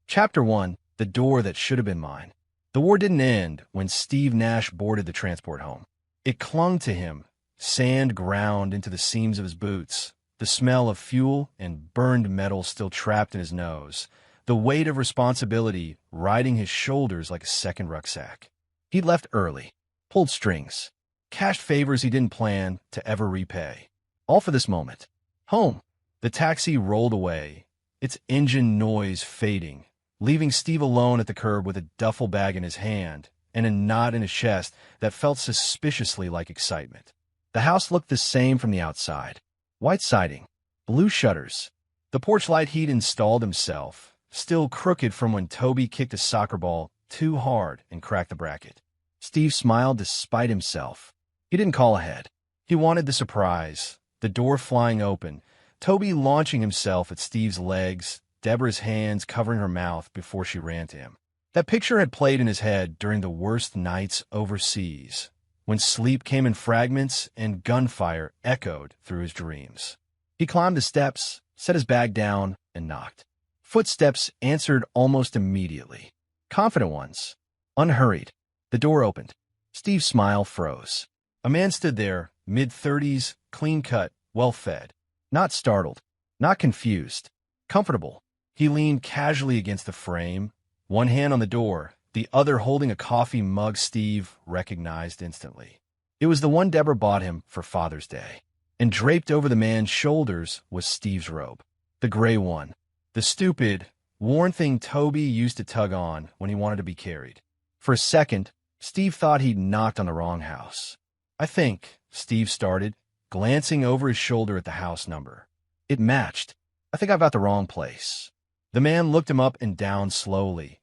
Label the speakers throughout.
Speaker 1: Chapter 1: The Door That Should Have Been Mine. The war didn't end when Steve Nash boarded the transport home. It clung to him, sand ground into the seams of his boots, the smell of fuel and burned metal still trapped in his nose, the weight of responsibility riding his shoulders like a second rucksack. He'd left early, pulled strings, cashed favors he didn't plan to ever repay. All for this moment. Home. The taxi rolled away, its engine noise fading, leaving Steve alone at the curb with a duffel bag in his hand and a knot in his chest that felt suspiciously like excitement. The house looked the same from the outside. White siding, blue shutters. The porch light he'd installed himself, still crooked from when Toby kicked a soccer ball too hard and cracked the bracket. Steve smiled despite himself. He didn't call ahead. He wanted the surprise, the door flying open, Toby launching himself at Steve's legs, Deborah's hands covering her mouth before she ran to him. That picture had played in his head during the worst nights overseas, when sleep came in fragments and gunfire echoed through his dreams. He climbed the steps, set his bag down, and knocked. Footsteps answered almost immediately. Confident ones. Unhurried. The door opened. Steve's smile froze. A man stood there, mid-30s, clean-cut, well-fed. Not startled. Not confused. Comfortable. He leaned casually against the frame, one hand on the door, the other holding a coffee mug Steve recognized instantly. It was the one Deborah bought him for Father's Day. And draped over the man's shoulders was Steve's robe. The gray one. The stupid, worn thing Toby used to tug on when he wanted to be carried. For a second, Steve thought he'd knocked on the wrong house. I think, Steve started, glancing over his shoulder at the house number. It matched. I think I've got the wrong place. The man looked him up and down slowly,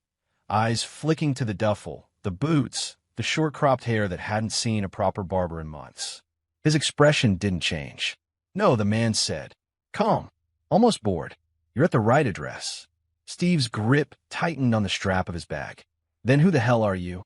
Speaker 1: eyes flicking to the duffel, the boots, the short-cropped hair that hadn't seen a proper barber in months. His expression didn't change. No, the man said. Calm. Almost bored. You're at the right address. Steve's grip tightened on the strap of his bag. Then who the hell are you?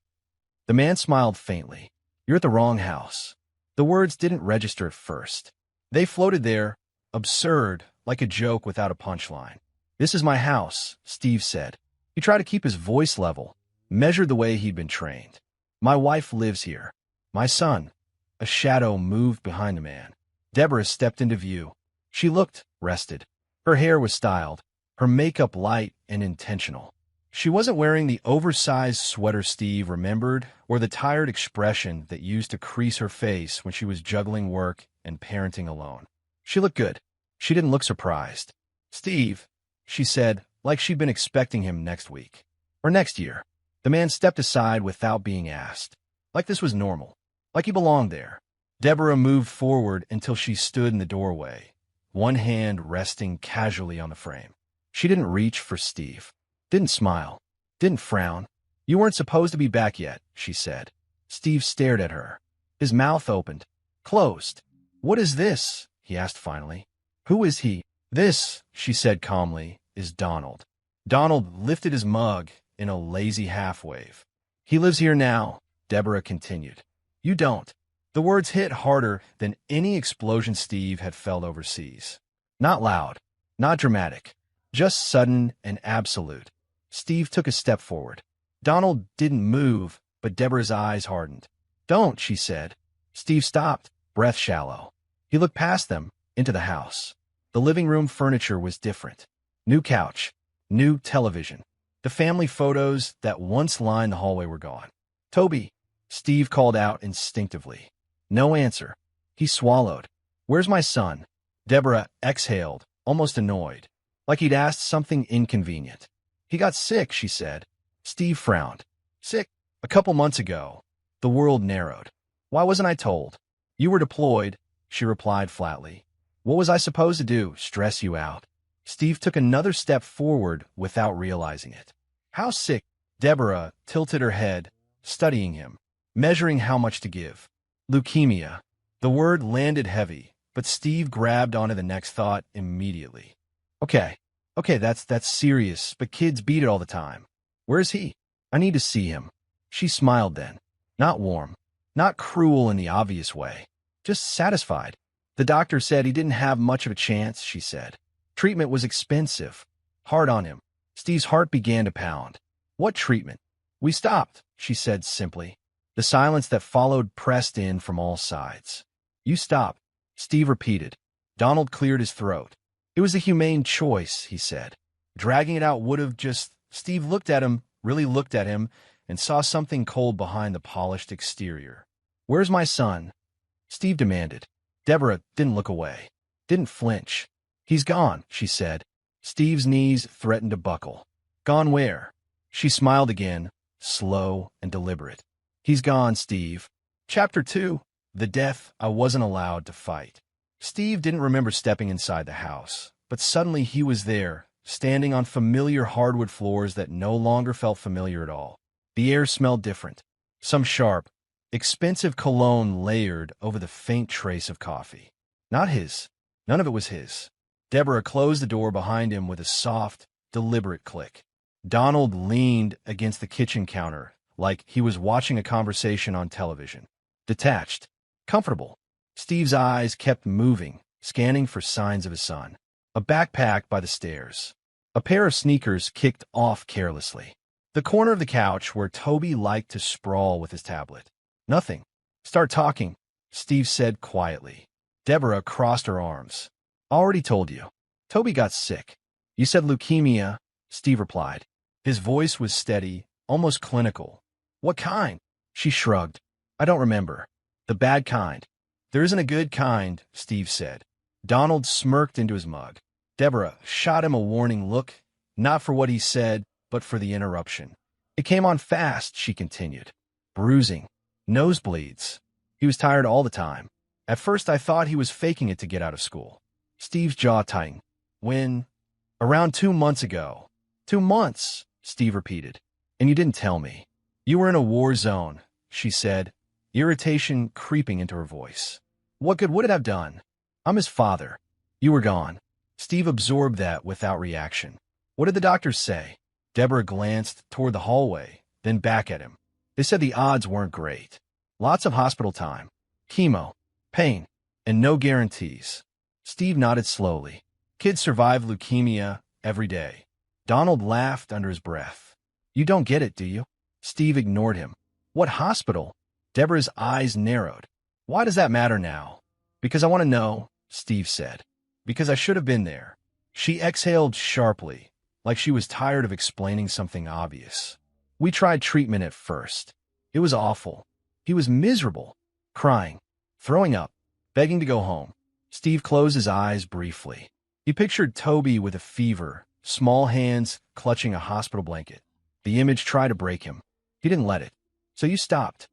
Speaker 1: The man smiled faintly. You're at the wrong house. The words didn't register at first. They floated there, absurd, like a joke without a punchline. This is my house, Steve said. He tried to keep his voice level, measured the way he'd been trained. My wife lives here. My son. A shadow moved behind the man. Deborah stepped into view. She looked rested. Her hair was styled, her makeup light and intentional. She wasn't wearing the oversized sweater Steve remembered or the tired expression that used to crease her face when she was juggling work and parenting alone. She looked good. She didn't look surprised. Steve, she said, like she'd been expecting him next week. Or next year. The man stepped aside without being asked. Like this was normal. Like he belonged there. Deborah moved forward until she stood in the doorway, one hand resting casually on the frame. She didn't reach for Steve. Didn't smile. Didn't frown. You weren't supposed to be back yet, she said. Steve stared at her. His mouth opened. Closed. What is this? He asked finally. Who is he? This, she said calmly, is Donald. Donald lifted his mug in a lazy half-wave. He lives here now, Deborah continued. You don't. The words hit harder than any explosion Steve had felt overseas. Not loud. Not dramatic. Just sudden and absolute. Steve took a step forward. Donald didn't move, but Deborah's eyes hardened. Don't, she said. Steve stopped, breath shallow. He looked past them, into the house. The living room furniture was different. New couch. New television. The family photos that once lined the hallway were gone. Toby, Steve called out instinctively. No answer. He swallowed. Where's my son? Deborah exhaled, almost annoyed, like he'd asked something inconvenient. He got sick, she said. Steve frowned. Sick? A couple months ago. The world narrowed. Why wasn't I told? You were deployed, she replied flatly. What was I supposed to do, stress you out? Steve took another step forward without realizing it. How sick? Deborah tilted her head, studying him, measuring how much to give. Leukemia. The word landed heavy, but Steve grabbed onto the next thought immediately. Okay, that's serious, but kids beat it all the time. Where's he? I need to see him. She smiled then. Not warm. Not cruel in the obvious way. Just satisfied. The doctor said he didn't have much of a chance, she said. Treatment was expensive. Hard on him. Steve's heart began to pound. What treatment? We stopped, she said simply. The silence that followed pressed in from all sides. You stopped, Steve repeated. Donald cleared his throat. It was a humane choice, he said. Dragging it out would have just... Steve looked at him, really looked at him, and saw something cold behind the polished exterior. Where's my son? Steve demanded. Deborah didn't look away, didn't flinch. He's gone, she said. Steve's knees threatened to buckle. Gone where? She smiled again, slow and deliberate. He's gone, Steve. Chapter 2. The death I wasn't allowed to fight. Steve didn't remember stepping inside the house, but suddenly he was there, standing on familiar hardwood floors that no longer felt familiar at all. The air smelled different. Some sharp, expensive cologne layered over the faint trace of coffee. Not his. None of it was his. Deborah closed the door behind him with a soft, deliberate click. Donald leaned against the kitchen counter like he was watching a conversation on television. Detached. Comfortable. Steve's eyes kept moving, scanning for signs of his son. A backpack by the stairs. A pair of sneakers kicked off carelessly. The corner of the couch where Toby liked to sprawl with his tablet. Nothing. Start talking, Steve said quietly. Deborah crossed her arms. Already told you. Toby got sick. You said leukemia, Steve replied. His voice was steady, almost clinical. What kind? She shrugged. I don't remember. The bad kind. There isn't a good kind, Steve said. Donald smirked into his mug. Deborah shot him a warning look, not for what he said, but for the interruption. It came on fast, she continued. Bruising. Nosebleeds. He was tired all the time. At first I thought he was faking it to get out of school. Steve's jaw tightened. When? Around 2 months ago. 2 months, Steve repeated. And you didn't tell me. You were in a war zone, she said, irritation creeping into her voice. What good would it have done? I'm his father. You were gone. Steve absorbed that without reaction. What did the doctors say? Deborah glanced toward the hallway, then back at him. They said the odds weren't great. Lots of hospital time, chemo, pain, and no guarantees. Steve nodded slowly. Kids survive leukemia every day. Donald laughed under his breath. You don't get it, do you? Steve ignored him. What hospital? Deborah's eyes narrowed. Why does that matter now? Because I want to know, Steve said. Because I should have been there. She exhaled sharply, like she was tired of explaining something obvious. We tried treatment at first. It was awful. He was miserable, crying, throwing up, begging to go home. Steve closed his eyes briefly. He pictured Toby with a fever, small hands clutching a hospital blanket. The image tried to break him. He didn't let it. So you stopped?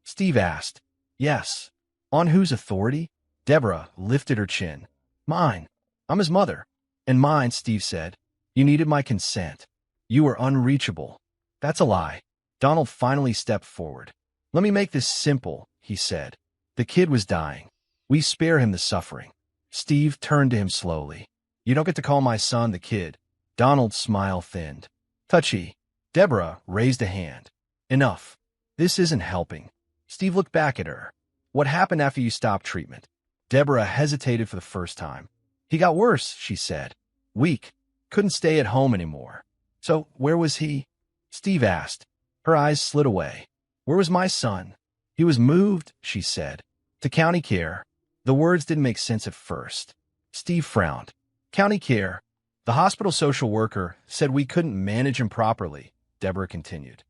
Speaker 1: Steve asked. Yes. On whose authority? Deborah lifted her chin. Mine. I'm his mother. And mine, Steve said. You needed my consent. You were unreachable. That's a lie. Donald finally stepped forward. Let me make this simple, he said. The kid was dying. We spare him the suffering. Steve turned to him slowly. You don't get to call my son the kid. Donald's smile thinned. Touchy. Deborah raised a hand. Enough. This isn't helping. Steve looked back at her. What happened after you stopped treatment? Deborah hesitated for the first time. He got worse, she said. Weak. Couldn't stay at home anymore. So where was he? Steve asked. Her eyes slid away. Where was my son? He was moved, she said. To county care. The words didn't make sense at first. Steve frowned. County care. The hospital social worker said we couldn't manage him properly, Deborah continued.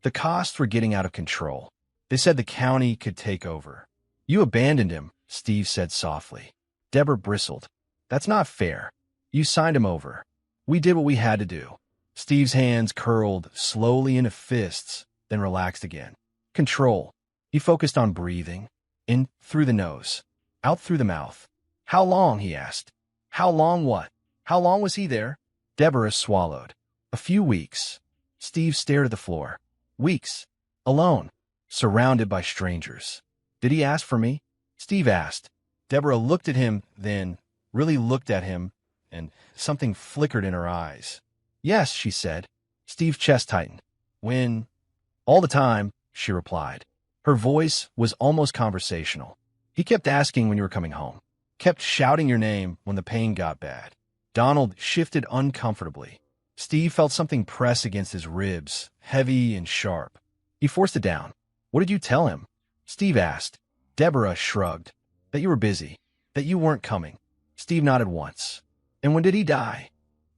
Speaker 1: The costs were getting out of control. They said the county could take over. You abandoned him, Steve said softly. Deborah bristled. That's not fair. You signed him over. We did what we had to do. Steve's hands curled slowly into fists, then relaxed again. Control. He focused on breathing. In through the nose. Out through the mouth. How long, he asked. How long what? How long was he there? Deborah swallowed. A few weeks. Steve stared at the floor. Weeks. Alone. Surrounded by strangers. Did he ask for me? Steve asked. Deborah looked at him, then really looked at him, and something flickered in her eyes. Yes, she said. Steve's chest tightened. When? All the time, she replied. Her voice was almost conversational. He kept asking when you were coming home. Kept shouting your name when the pain got bad. Donald shifted uncomfortably. Steve felt something press against his ribs, heavy and sharp. He forced it down. What did you tell him? Steve asked. Deborah shrugged. That you were busy. That you weren't coming. Steve nodded once. And when did he die?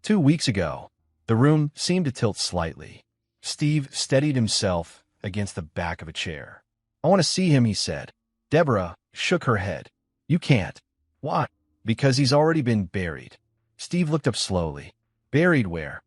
Speaker 1: 2 weeks ago. The room seemed to tilt slightly. Steve steadied himself against the back of a chair. I want to see him, he said. Deborah shook her head. You can't. Why? Because he's already been buried. Steve looked up slowly. Buried where?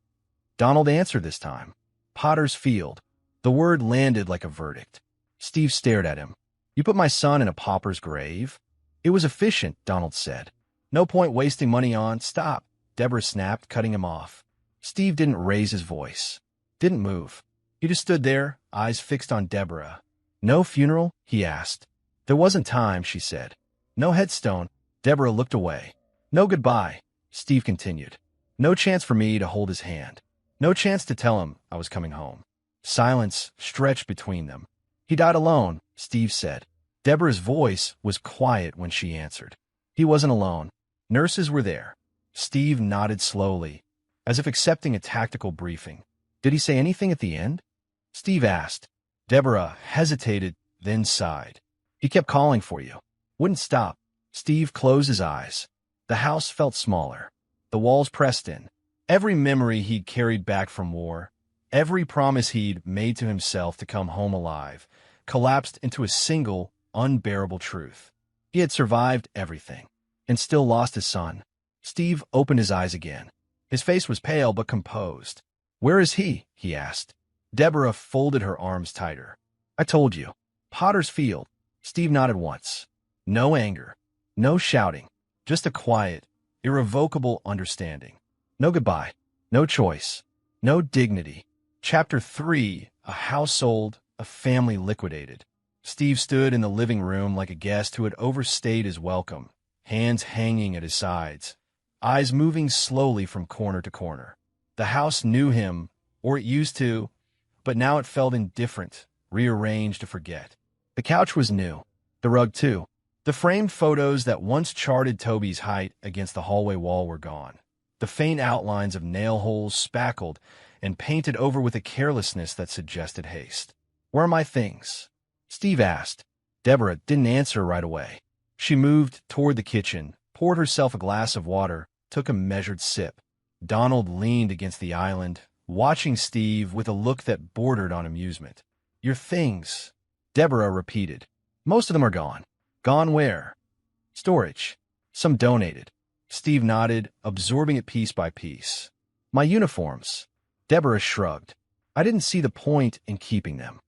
Speaker 1: Donald answered this time. Potter's Field. The word landed like a verdict. Steve stared at him. You put my son in a pauper's grave? It was efficient, Donald said. No point wasting money on. Stop, Deborah snapped, cutting him off. Steve didn't raise his voice. Didn't move. He just stood there, eyes fixed on Deborah. No funeral? He asked. There wasn't time, she said. No headstone. Deborah looked away. No goodbye, Steve continued. No chance for me to hold his hand. No chance to tell him I was coming home. Silence stretched between them. He died alone, Steve said. Deborah's voice was quiet when she answered. He wasn't alone. Nurses were there. Steve nodded slowly, as if accepting a tactical briefing. Did he say anything at the end? Steve asked. Deborah hesitated, then sighed. He kept calling for you. Wouldn't stop. Steve closed his eyes. The house felt smaller. The walls pressed in. Every memory he'd carried back from war, every promise he'd made to himself to come home alive, collapsed into a single, unbearable truth. He had survived everything, and still lost his son. Steve opened his eyes again. His face was pale but composed. Where is he? He asked. Deborah folded her arms tighter. I told you. Potter's Field. Steve nodded once. No anger. No shouting. Just a quiet, irrevocable understanding. No goodbye. No choice. No dignity. Chapter 3. A household, a family liquidated. Steve stood in the living room like a guest who had overstayed his welcome, hands hanging at his sides, eyes moving slowly from corner to corner. The house knew him, or it used to, but now it felt indifferent, rearranged to forget. The couch was new. The rug, too. The framed photos that once charted Toby's height against the hallway wall were gone. The faint outlines of nail holes spackled and painted over with a carelessness that suggested haste. Where are my things? Steve asked. Deborah didn't answer right away. She moved toward the kitchen, poured herself a glass of water, took a measured sip. Donald leaned against the island, watching Steve with a look that bordered on amusement. Your things, Deborah repeated. Most of them are gone. Gone where? Storage. Some donated. Steve nodded, absorbing it piece by piece. My uniforms. Deborah shrugged. I didn't see the point in keeping them.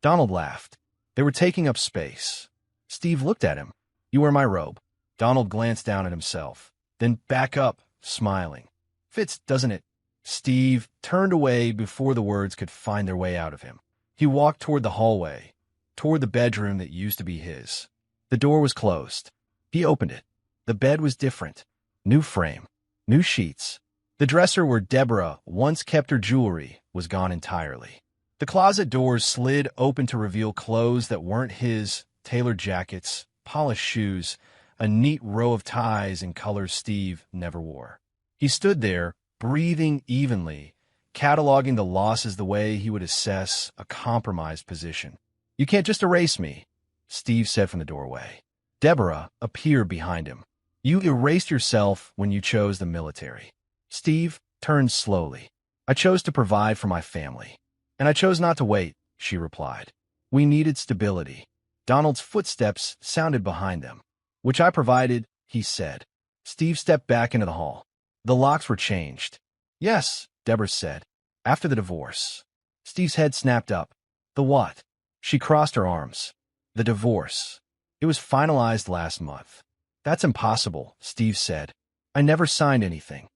Speaker 1: Donald laughed. They were taking up space. Steve looked at him. You wear my robe. Donald glanced down at himself, then back up, smiling. Fits, doesn't it? Steve turned away before the words could find their way out of him. He walked toward the hallway, toward the bedroom that used to be his. The door was closed. He opened it. The bed was different. New frame. New sheets. The dresser where Deborah once kept her jewelry was gone entirely. The closet doors slid open to reveal clothes that weren't his, tailored jackets, polished shoes, a neat row of ties in colors Steve never wore. He stood there, breathing evenly, cataloging the losses the way he would assess a compromised position. You can't just erase me, Steve said from the doorway. Deborah appeared behind him. You erased yourself when you chose the military. Steve turned slowly. I chose to provide for my family. And I chose not to wait, she replied. We needed stability. Donald's footsteps sounded behind them. Which I provided, he said. Steve stepped back into the hall. The locks were changed. Yes, Deborah said. After the divorce. Steve's head snapped up. The what? She crossed her arms. The divorce. It was finalized last month. That's impossible, Steve said. I never signed anything.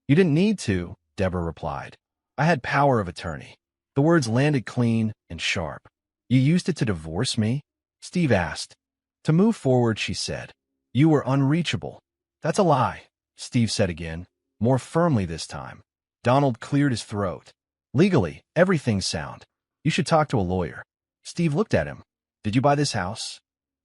Speaker 1: You didn't need to, Deborah replied. I had power of attorney. The words landed clean and sharp. You used it to divorce me? Steve asked. To move forward, she said. You were unreachable. That's a lie, Steve said again, more firmly this time. Donald cleared his throat. Legally, everything's sound. You should talk to a lawyer. Steve looked at him. Did you buy this house?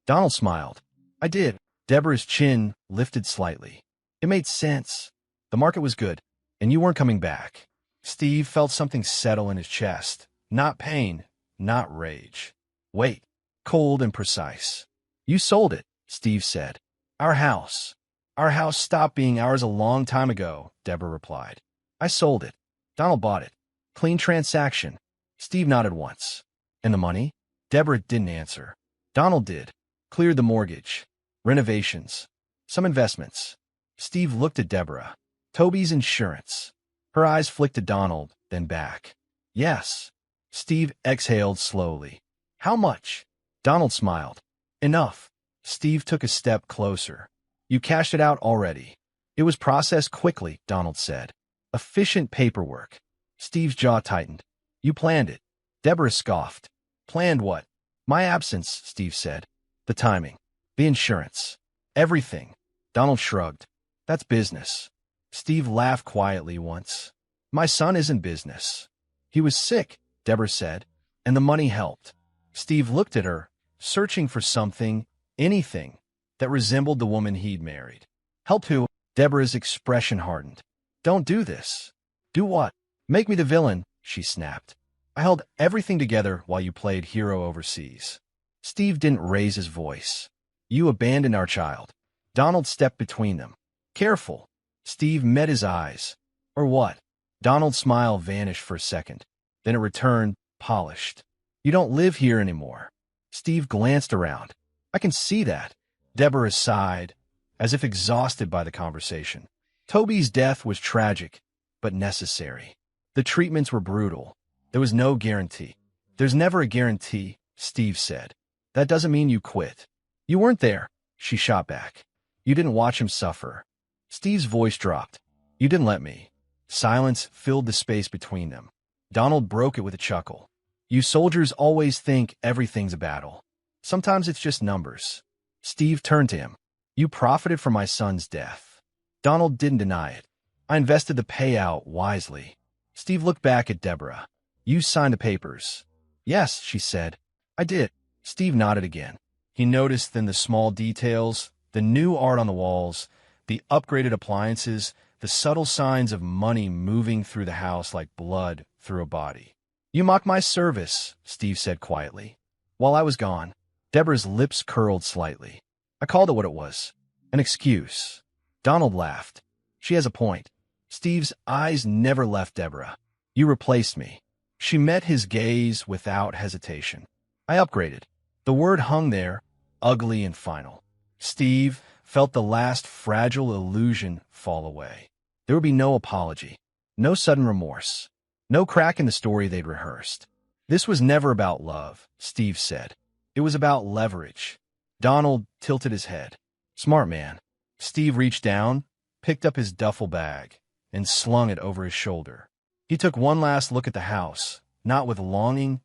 Speaker 1: Donald smiled. I did. Deborah's chin lifted slightly. It made sense. The market was good, and you weren't coming back. Steve felt something settle in his chest. Not pain, not rage. Wait, cold and precise. You sold it, Steve said. Our house. Our house stopped being ours a long time ago, Deborah replied. I sold it. Donald bought it. Clean transaction. Steve nodded once. And the money? Deborah didn't answer. Donald did. Cleared the mortgage. Renovations. Some investments. Steve looked at Deborah. Toby's insurance. Her eyes flicked to Donald, then back. Yes. Steve exhaled slowly. How much? Donald smiled. Enough. Steve took a step closer. You cashed it out already. It was processed quickly, Donald said. Efficient paperwork. Steve's jaw tightened. You planned it. Deborah scoffed. Planned what? My absence, Steve said. The timing. The insurance. Everything. Donald shrugged. That's business. Steve laughed quietly once. My son isn't business. He was sick, Deborah said, and the money helped. Steve looked at her, searching for something, anything, that resembled the woman he'd married. Helped who? Deborah's expression hardened. Don't do this. Do what? Make me the villain, she snapped. I held everything together while you played hero overseas. Steve didn't raise his voice. You abandoned our child. Donald stepped between them. Careful. Steve met his eyes. Or what? Donald's smile vanished for a second. Then it returned, polished. You don't live here anymore. Steve glanced around. I can see that. Deborah sighed, as if exhausted by the conversation. Toby's death was tragic, but necessary. The treatments were brutal. There was no guarantee. There's never a guarantee, Steve said. That doesn't mean you quit. You weren't there, she shot back. You didn't watch him suffer. Steve's voice dropped. You didn't let me. Silence filled the space between them. Donald broke it with a chuckle. You soldiers always think everything's a battle. Sometimes it's just numbers. Steve turned to him. You profited from my son's death. Donald didn't deny it. I invested the payout wisely. Steve looked back at Deborah. You signed the papers. Yes, she said. I did. Steve nodded again. He noticed then the small details, the new art on the walls, the upgraded appliances, the subtle signs of money moving through the house like blood through a body. You mocked my service, Steve said quietly. While I was gone, Deborah's lips curled slightly. I called it what it was. An excuse. Donald laughed. She has a point. Steve's eyes never left Deborah. You replaced me. She met his gaze without hesitation. I upgraded. The word hung there, ugly and final. Steve felt the last fragile illusion fall away. There would be no apology, no sudden remorse, no crack in the story they'd rehearsed. This was never about love, Steve said. It was about leverage. Donald tilted his head. Smart man. Steve reached down, picked up his duffel bag, and slung it over his shoulder. He took one last look at the house, not with longing,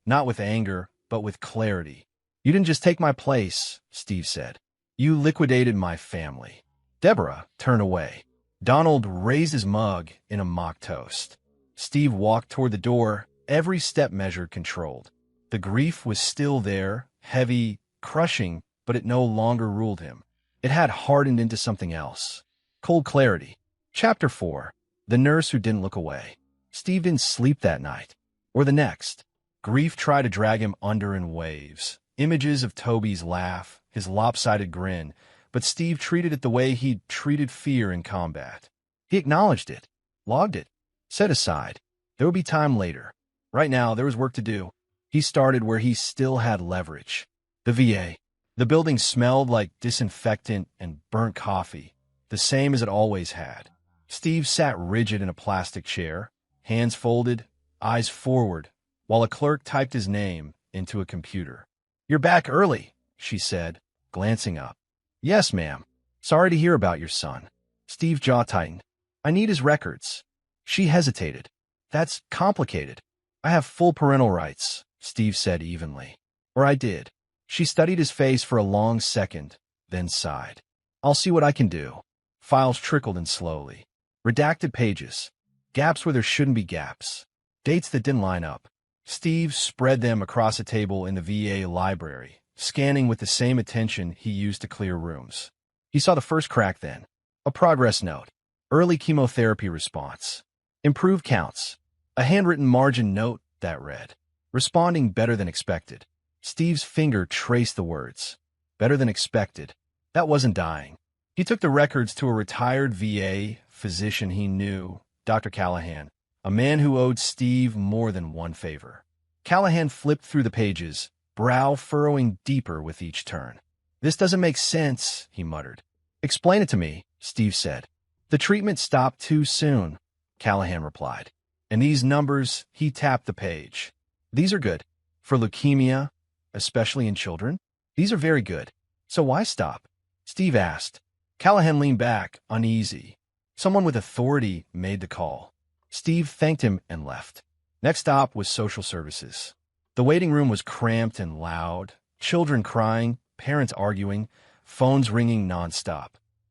Speaker 1: not with anger, but with clarity. You didn't just take my place, Steve said. You liquidated my family. Deborah turned away. Donald raised his mug in a mock toast. Steve walked toward the door, every step measured, controlled. The grief was still there, heavy, crushing, but it no longer ruled him. It had hardened into something else. Cold clarity. Chapter 4. The nurse who didn't look away. Steve didn't sleep that night, or the next. Grief tried to drag him under in waves. Images of Toby's laugh, his lopsided grin, but Steve treated it the way he'd treated fear in combat. He acknowledged it, logged it, set aside. There would be time later. Right now, there was work to do. He started where he still had leverage. The VA. The building smelled like disinfectant and burnt coffee, the same as it always had. Steve sat rigid in a plastic chair, hands folded, eyes forward, while a clerk typed his name into a computer. You're back early, she said, glancing up. Yes, ma'am. Sorry to hear about your son. Steve's jaw tightened. I need his records. She hesitated. That's complicated. I have full parental rights, Steve said evenly. Or I did. She studied his face for a long second, then sighed. I'll see what I can do. Files trickled in slowly. Redacted pages. Gaps where there shouldn't be gaps. Dates that didn't line up. Steve spread them across a table in the VA library, scanning with the same attention he used to clear rooms. He saw the first crack then. A progress note. Early chemotherapy response. Improve counts. A handwritten margin note that read, responding better than expected. Steve's finger traced the words. Better than expected. That wasn't dying. He took the records to a retired VA physician he knew, Dr. Callahan, a man who owed Steve more than one favor. Callahan flipped through the pages, brow furrowing deeper with each turn. This doesn't make sense, he muttered. Explain it to me, Steve said. The treatment stopped too soon, Callahan replied. And these numbers, he tapped the page. These are good. For leukemia, especially in children, these are very good. So why stop? Steve asked. Callahan leaned back, uneasy. Someone with authority made the call. Steve thanked him and left. Next stop was social services. The waiting room was cramped and loud, children crying, parents arguing, phones ringing nonstop.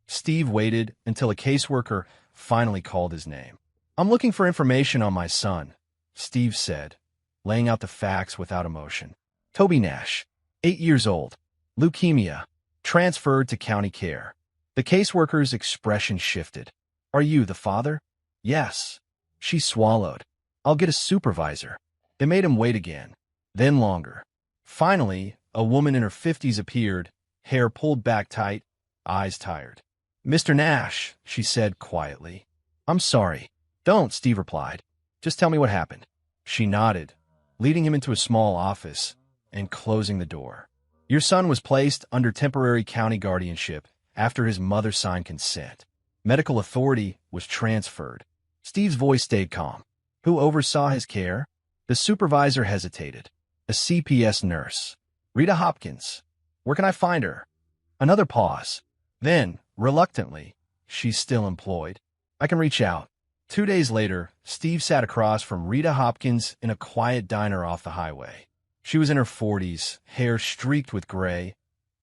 Speaker 1: Steve waited until a caseworker finally called his name. I'm looking for information on my son, Steve said, laying out the facts without emotion. Toby Nash, 8 years old, leukemia, transferred to county care. The caseworker's expression shifted. Are you the father? Yes. She swallowed. I'll get a supervisor. They made him wait again, then longer. Finally, a woman in her 50s appeared, hair pulled back tight, eyes tired. Mr. Nash, she said quietly. I'm sorry. Don't, Steve replied. Just tell me what happened. She nodded, leading him into a small office and closing the door. Your son was placed under temporary county guardianship after his mother signed consent. Medical authority was transferred. Steve's voice stayed calm. Who oversaw his care? The supervisor hesitated. A CPS nurse. Rita Hopkins. Where can I find her? Another pause. Then, reluctantly, she's still employed. I can reach out. 2 days later, Steve sat across from Rita Hopkins in a quiet diner off the highway. She was in her 40s, hair streaked with gray,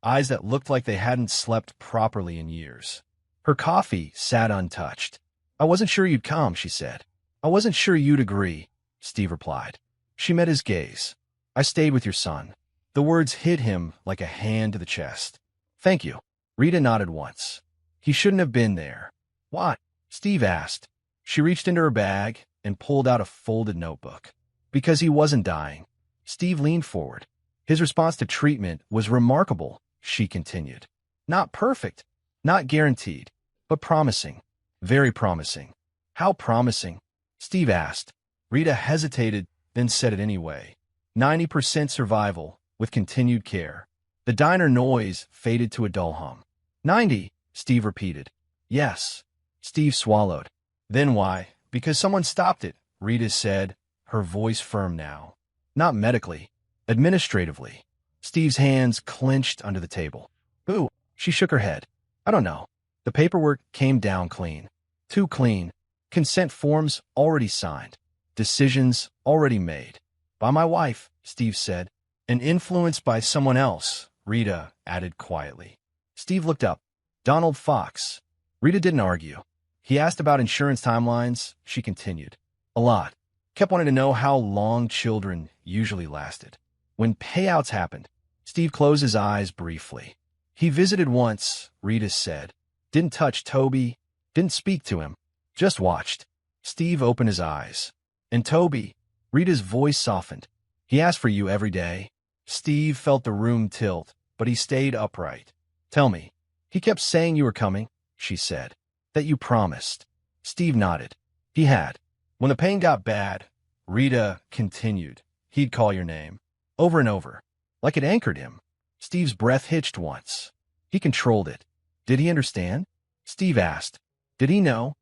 Speaker 1: eyes that looked like they hadn't slept properly in years. Her coffee sat untouched. I wasn't sure you'd come, she said. I wasn't sure you'd agree, Steve replied. She met his gaze. I stayed with your son. The words hit him like a hand to the chest. Thank you. Rita nodded once. He shouldn't have been there. Why? Steve asked. She reached into her bag and pulled out a folded notebook. Because he wasn't dying. Steve leaned forward. His response to treatment was remarkable, she continued. Not perfect, not guaranteed, but promising. Very promising. How promising? Steve asked. Rita hesitated, then said it anyway. 90% survival with continued care. The diner noise faded to a dull hum. 90, Steve repeated. Yes. Steve swallowed. Then why? Because someone stopped it, Rita said, her voice firm now. Not medically, administratively. Steve's hands clenched under the table. Boo, she shook her head. I don't know. The paperwork came down clean. Too clean. Consent forms already signed. Decisions already made. By my wife, Steve said. And influenced by someone else, Rita added quietly. Steve looked up. Donald Fox. Rita didn't argue. He asked about insurance timelines, she continued. A lot. Kept wanting to know how long children usually lasted. When payouts happened, Steve closed his eyes briefly. He visited once, Rita said. Didn't touch Toby, didn't speak to him, just watched. Steve opened his eyes. And Toby, Rita's voice softened. He asked for you every day. Steve felt the room tilt, but he stayed upright. Tell me. He kept saying you were coming, she said. That you promised. Steve nodded. He had. When the pain got bad, Rita continued. He'd call your name. Over and over. Like it anchored him. Steve's breath hitched once. He controlled it. Did he understand? Steve asked. Did he know?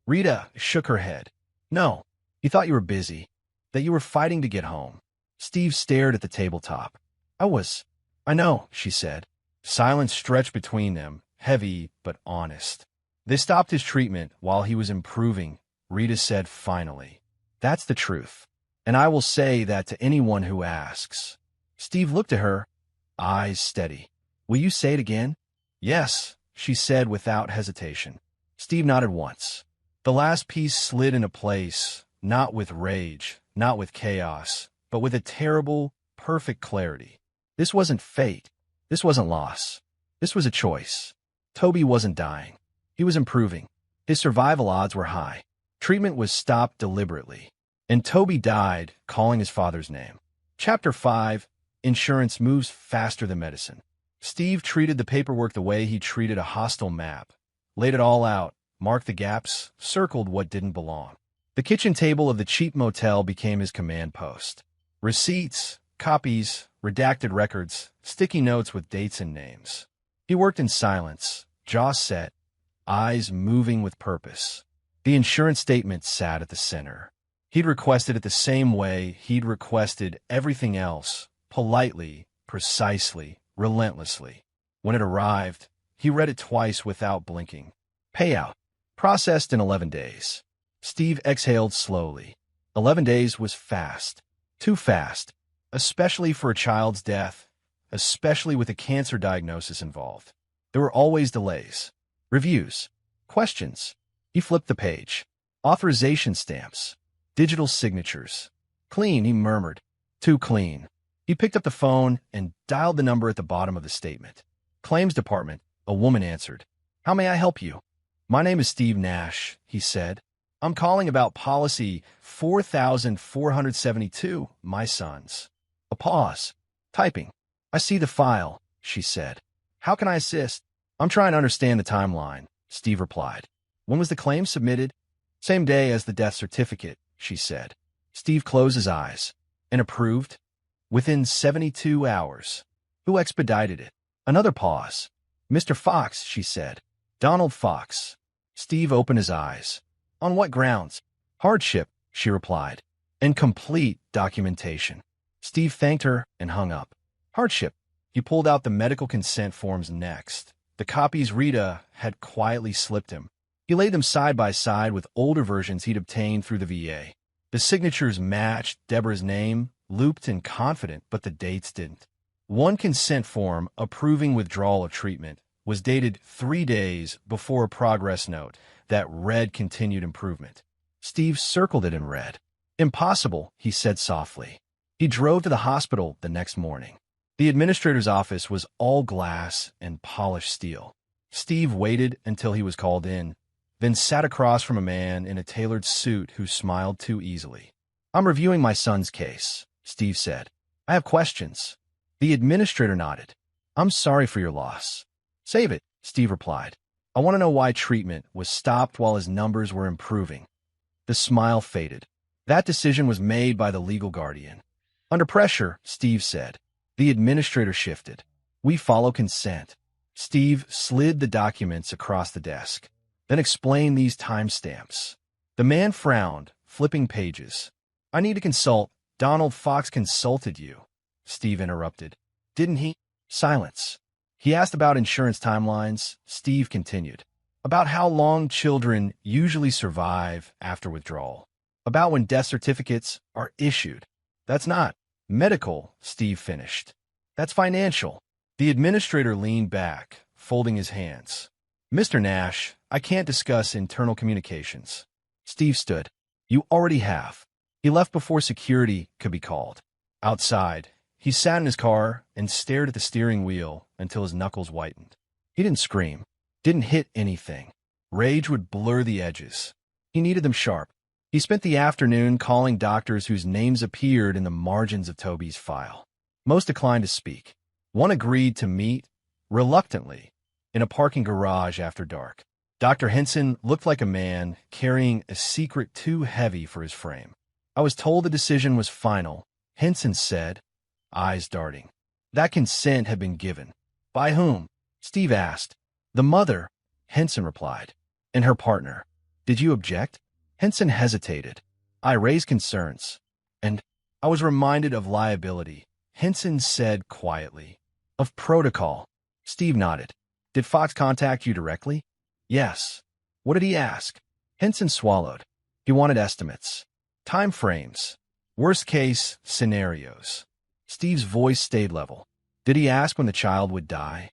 Speaker 1: Rita shook her head. No. He thought you were busy. That you were fighting to get home. Steve stared at the tabletop. I know, she said. Silence stretched between them, heavy but honest. They stopped his treatment while he was improving, Rita said finally. That's the truth. And I will say that to anyone who asks. Steve looked at her, eyes steady. Will you say it again? Yes, she said without hesitation. Steve nodded once. The last piece slid into place, not with rage, not with chaos, but with a terrible, perfect clarity. This wasn't fate. This wasn't loss. This was a choice. Toby wasn't dying. He was improving. His survival odds were high. Treatment was stopped deliberately, and Toby died calling his father's name. Chapter 5. Insurance moves faster than medicine. Steve treated the paperwork the way he treated a hostile map. Laid it all out, marked the gaps, circled what didn't belong. The kitchen table of the cheap motel became his command post. Receipts, copies, redacted records, sticky notes with dates and names. He worked in silence, jaw set, eyes moving with purpose. The insurance statement sat at the center. He'd requested it the same way he'd requested everything else, politely, precisely, relentlessly. When it arrived, he read it twice without blinking. Payout. Processed in 11 days. Steve exhaled slowly. 11 days was fast. Too fast. Especially for a child's death. Especially with a cancer diagnosis involved. There were always delays. Reviews. Questions. He flipped the page. Authorization stamps. Digital signatures. Clean, he murmured. Too clean. He picked up the phone and dialed the number at the bottom of the statement. Claims department, a woman answered. How may I help you? My name is Steve Nash, he said. I'm calling about policy 4472, my son's. A pause. Typing. I see the file, she said. How can I assist? I'm trying to understand the timeline, Steve replied. When was the claim submitted? Same day as the death certificate, she said. Steve closed his eyes. And approved? Within 72 hours. Who expedited it? Another pause. Mr. Fox, she said. Donald Fox. Steve opened his eyes. On what grounds? Hardship, she replied. And complete documentation. Steve thanked her and hung up. Hardship. He pulled out the medical consent forms next. The copies Rita had quietly slipped him. He laid them side by side with older versions he'd obtained through the VA. The signatures matched Deborah's name, looped and confident, but the dates didn't. One consent form approving withdrawal of treatment was dated 3 days before a progress note that read continued improvement. Steve circled it in red. Impossible, he said softly. He drove to the hospital the next morning. The administrator's office was all glass and polished steel. Steve waited until he was called in, then sat across from a man in a tailored suit who smiled too easily. I'm reviewing my son's case, Steve said. I have questions. The administrator nodded. I'm sorry for your loss. Save it, Steve replied. I want to know why treatment was stopped while his numbers were improving. The smile faded. That decision was made by the legal guardian. Under pressure, Steve said. The administrator shifted. We follow consent. Steve slid the documents across the desk, then explained these timestamps. The man frowned, flipping pages. I need to consult. Donald Fox consulted you, Steve interrupted. Didn't he? Silence. He asked about insurance timelines. Steve continued. About how long children usually survive after withdrawal. About when death certificates are issued. That's not medical, Steve finished. That's financial. The administrator leaned back, folding his hands. Mr. Nash, I can't discuss internal communications. Steve stood. You already have. He left before security could be called. Outside, he sat in his car and stared at the steering wheel until his knuckles whitened. He didn't scream, didn't hit anything. Rage would blur the edges. He needed them sharp. He spent the afternoon calling doctors whose names appeared in the margins of Toby's file. Most declined to speak. One agreed to meet, reluctantly, in a parking garage after dark. Dr. Henson looked like a man carrying a secret too heavy for his frame. I was told the decision was final, Henson said, eyes darting. That consent had been given. By whom? Steve asked. The mother, Henson replied. And her partner. Did you object? Henson hesitated. I raised concerns. And I was reminded of liability, Henson said quietly. Of protocol. Steve nodded. Did Fox contact you directly? Yes. What did he ask? Henson swallowed. He wanted estimates. Time frames. Worst-case scenarios. Steve's voice stayed level. Did he ask when the child would die?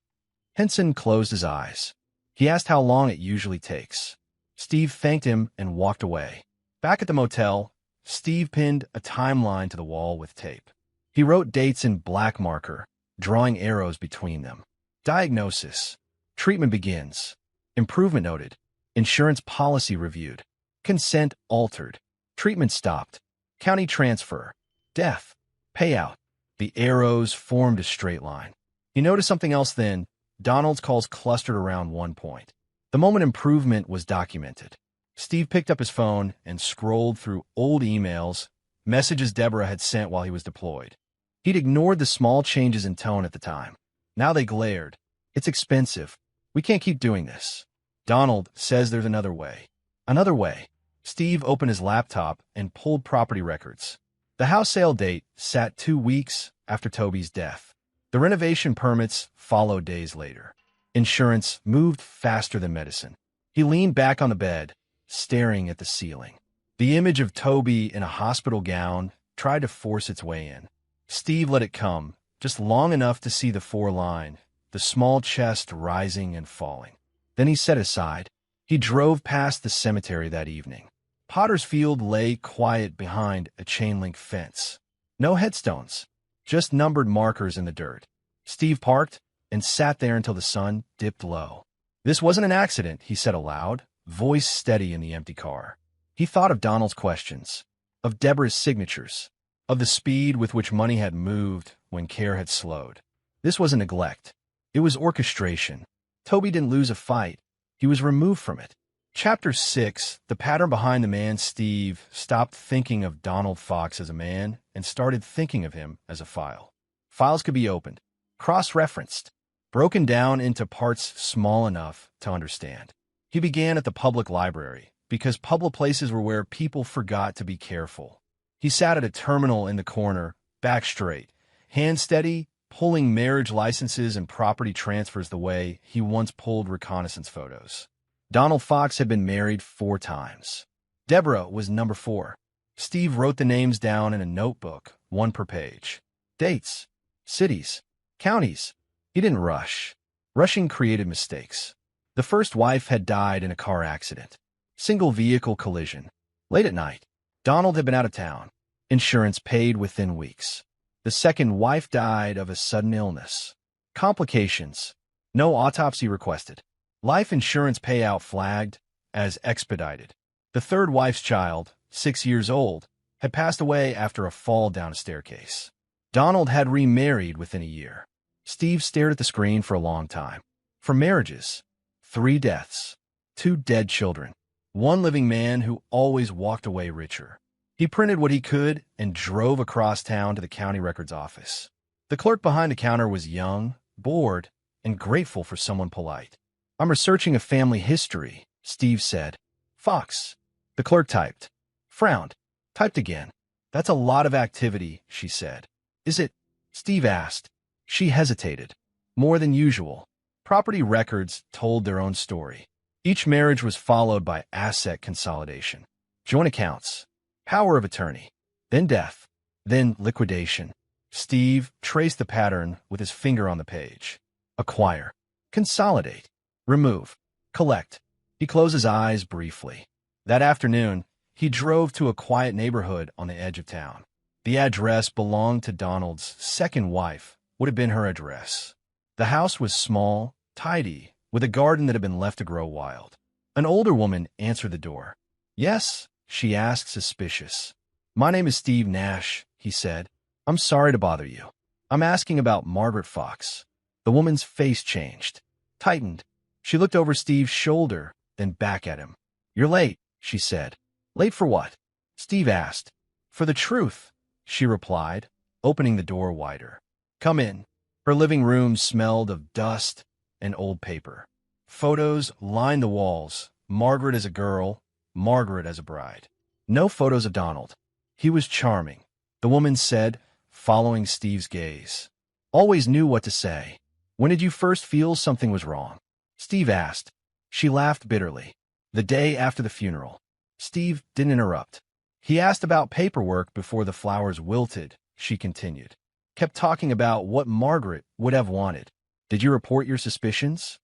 Speaker 1: Henson closed his eyes. He asked how long it usually takes. Steve thanked him and walked away. Back at the motel, Steve pinned a timeline to the wall with tape. He wrote dates in black marker, drawing arrows between them. Diagnosis. Treatment begins. Improvement noted. Insurance policy reviewed. Consent altered. Treatment stopped. County transfer. Death. Payout. The arrows formed a straight line. He noticed something else then. Donald's calls clustered around one point. The moment improvement was documented. Steve picked up his phone and scrolled through old emails, messages Deborah had sent while he was deployed. He'd ignored the small changes in tone at the time. Now they glared. It's expensive. We can't keep doing this. Donald says there's another way. Another way. Steve opened his laptop and pulled property records. The house sale date sat 2 weeks after Toby's death. The renovation permits followed days later. Insurance moved faster than medicine. He leaned back on the bed, staring at the ceiling. The image of Toby in a hospital gown tried to force its way in. Steve let it come, just long enough to see the 4-line, the small chest rising and falling. Then he set aside. He drove past the cemetery that evening. Potter's Field lay quiet behind a chain-link fence. No headstones, just numbered markers in the dirt. Steve parked and sat there until the sun dipped low. This wasn't an accident, he said aloud, voice steady in the empty car. He thought of Donald's questions, of Deborah's signatures, of the speed with which money had moved when care had slowed. This wasn't neglect. It was orchestration. Toby didn't lose a fight. He was removed from it. Chapter 6, the pattern behind the man. Steve stopped thinking of Donald Fox as a man and started thinking of him as a file. Files could be opened, cross-referenced, broken down into parts small enough to understand. He began at the public library, because public places were where people forgot to be careful. He sat at a terminal in the corner, back straight, hand steady, pulling marriage licenses and property transfers the way he once pulled reconnaissance photos. Donald Fox had been married 4 times. Deborah was number 4. Steve wrote the names down in a notebook, 1 per page. Dates, cities, counties. He didn't rush. Rushing created mistakes. The first wife had died in a car accident. Single vehicle collision. Late at night. Donald had been out of town. Insurance paid within weeks. The second wife died of a sudden illness. Complications. No autopsy requested. Life insurance payout flagged as expedited. The third wife's child, 6 years old, had passed away after a fall down a staircase. Donald had remarried within a year. Steve stared at the screen for a long time. For marriages, 3 deaths, 2 dead children, 1 living man who always walked away richer. He printed what he could and drove across town to the county records office. The clerk behind the counter was young, bored, and grateful for someone polite. "I'm researching a family history," Steve said. "Fox." The clerk typed, frowned, typed again. "That's a lot of activity," she said. "Is it?" Steve asked. She hesitated. "More than usual." Property records told their own story. Each marriage was followed by asset consolidation, joint accounts, power of attorney, then death, then liquidation. Steve traced the pattern with his finger on the page. Acquire, consolidate, remove, collect. He closed his eyes briefly. That afternoon, he drove to a quiet neighborhood on the edge of town. The address belonged to Donald's second wife, would have been her address. The house was small, tidy, with a garden that had been left to grow wild. An older woman answered the door. "Yes?" she asked, suspicious. "My name is Steve Nash," he said. "I'm sorry to bother you. I'm asking about Margaret Fox." The woman's face changed, tightened. She looked over Steve's shoulder, then back at him. "You're late," she said. "Late for what?" Steve asked. "For the truth," she replied, opening the door wider. "Come in." Her living room smelled of dust and old paper. Photos lined the walls. Margaret as a girl, Margaret as a bride. No photos of Donald. He was charming, the woman said, following Steve's gaze. Always knew what to say. "When did you first feel something was wrong?" Steve asked. She laughed bitterly. "The day after the funeral." Steve didn't interrupt. "He asked about paperwork before the flowers wilted," she continued. "Kept talking about what Margaret would have wanted. Did you report your suspicions?"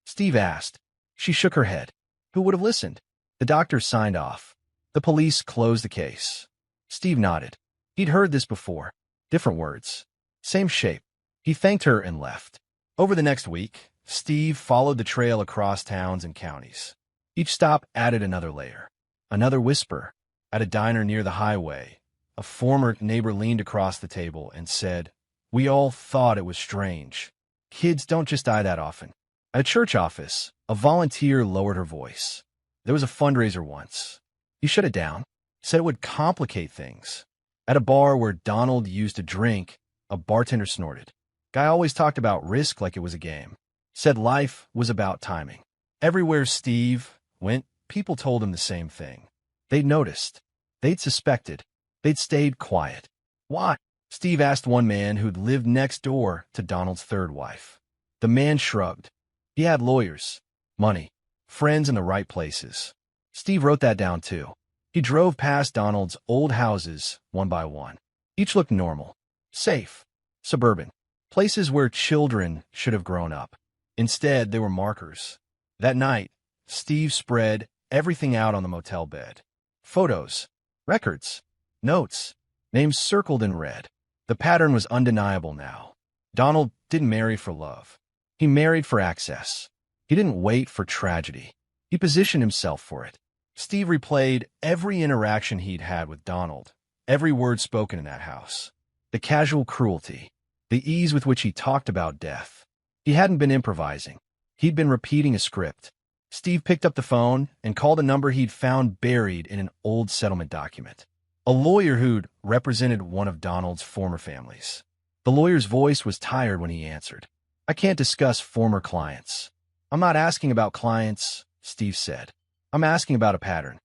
Speaker 1: Steve asked. She shook her head. Who would have listened? The doctor signed off. The police closed the case. Steve nodded. He'd heard this before. Different words. Same shape. He thanked her and left. Over the next week, Steve followed the trail across towns and counties. Each stop added another layer. Another whisper. At a diner near the highway, a former neighbor leaned across the table and said, "We all thought it was strange. Kids don't just die that often." At a church office, a volunteer lowered her voice. "There was a fundraiser once. You shut it down. Said it would complicate things." At a bar where Donald used to drink, a bartender snorted. "Guy always talked about risk like it was a game. Said life was about timing." Everywhere Steve went, people told him the same thing. They'd noticed. They'd suspected. They'd stayed quiet. "Why?" Steve asked one man who'd lived next door to Donald's third wife. The man shrugged. He had lawyers, money, friends in the right places. Steve wrote that down too. He drove past Donald's old houses one by one. Each looked normal, safe, suburban, places where children should have grown up. Instead, they were markers. That night, Steve spread everything out on the motel bed. Photos, records, notes, names circled in red. The pattern was undeniable now. Donald didn't marry for love. He married for access. He didn't wait for tragedy. He positioned himself for it. Steve replayed every interaction he'd had with Donald, every word spoken in that house. The casual cruelty, the ease with which he talked about death. He hadn't been improvising. He'd been repeating a script. Steve picked up the phone and called a number he'd found buried in an old settlement document. A lawyer who'd represented one of Donald's former families. The lawyer's voice was tired when he answered. "I can't discuss former clients." "I'm not asking about clients," Steve said. "I'm asking about a pattern."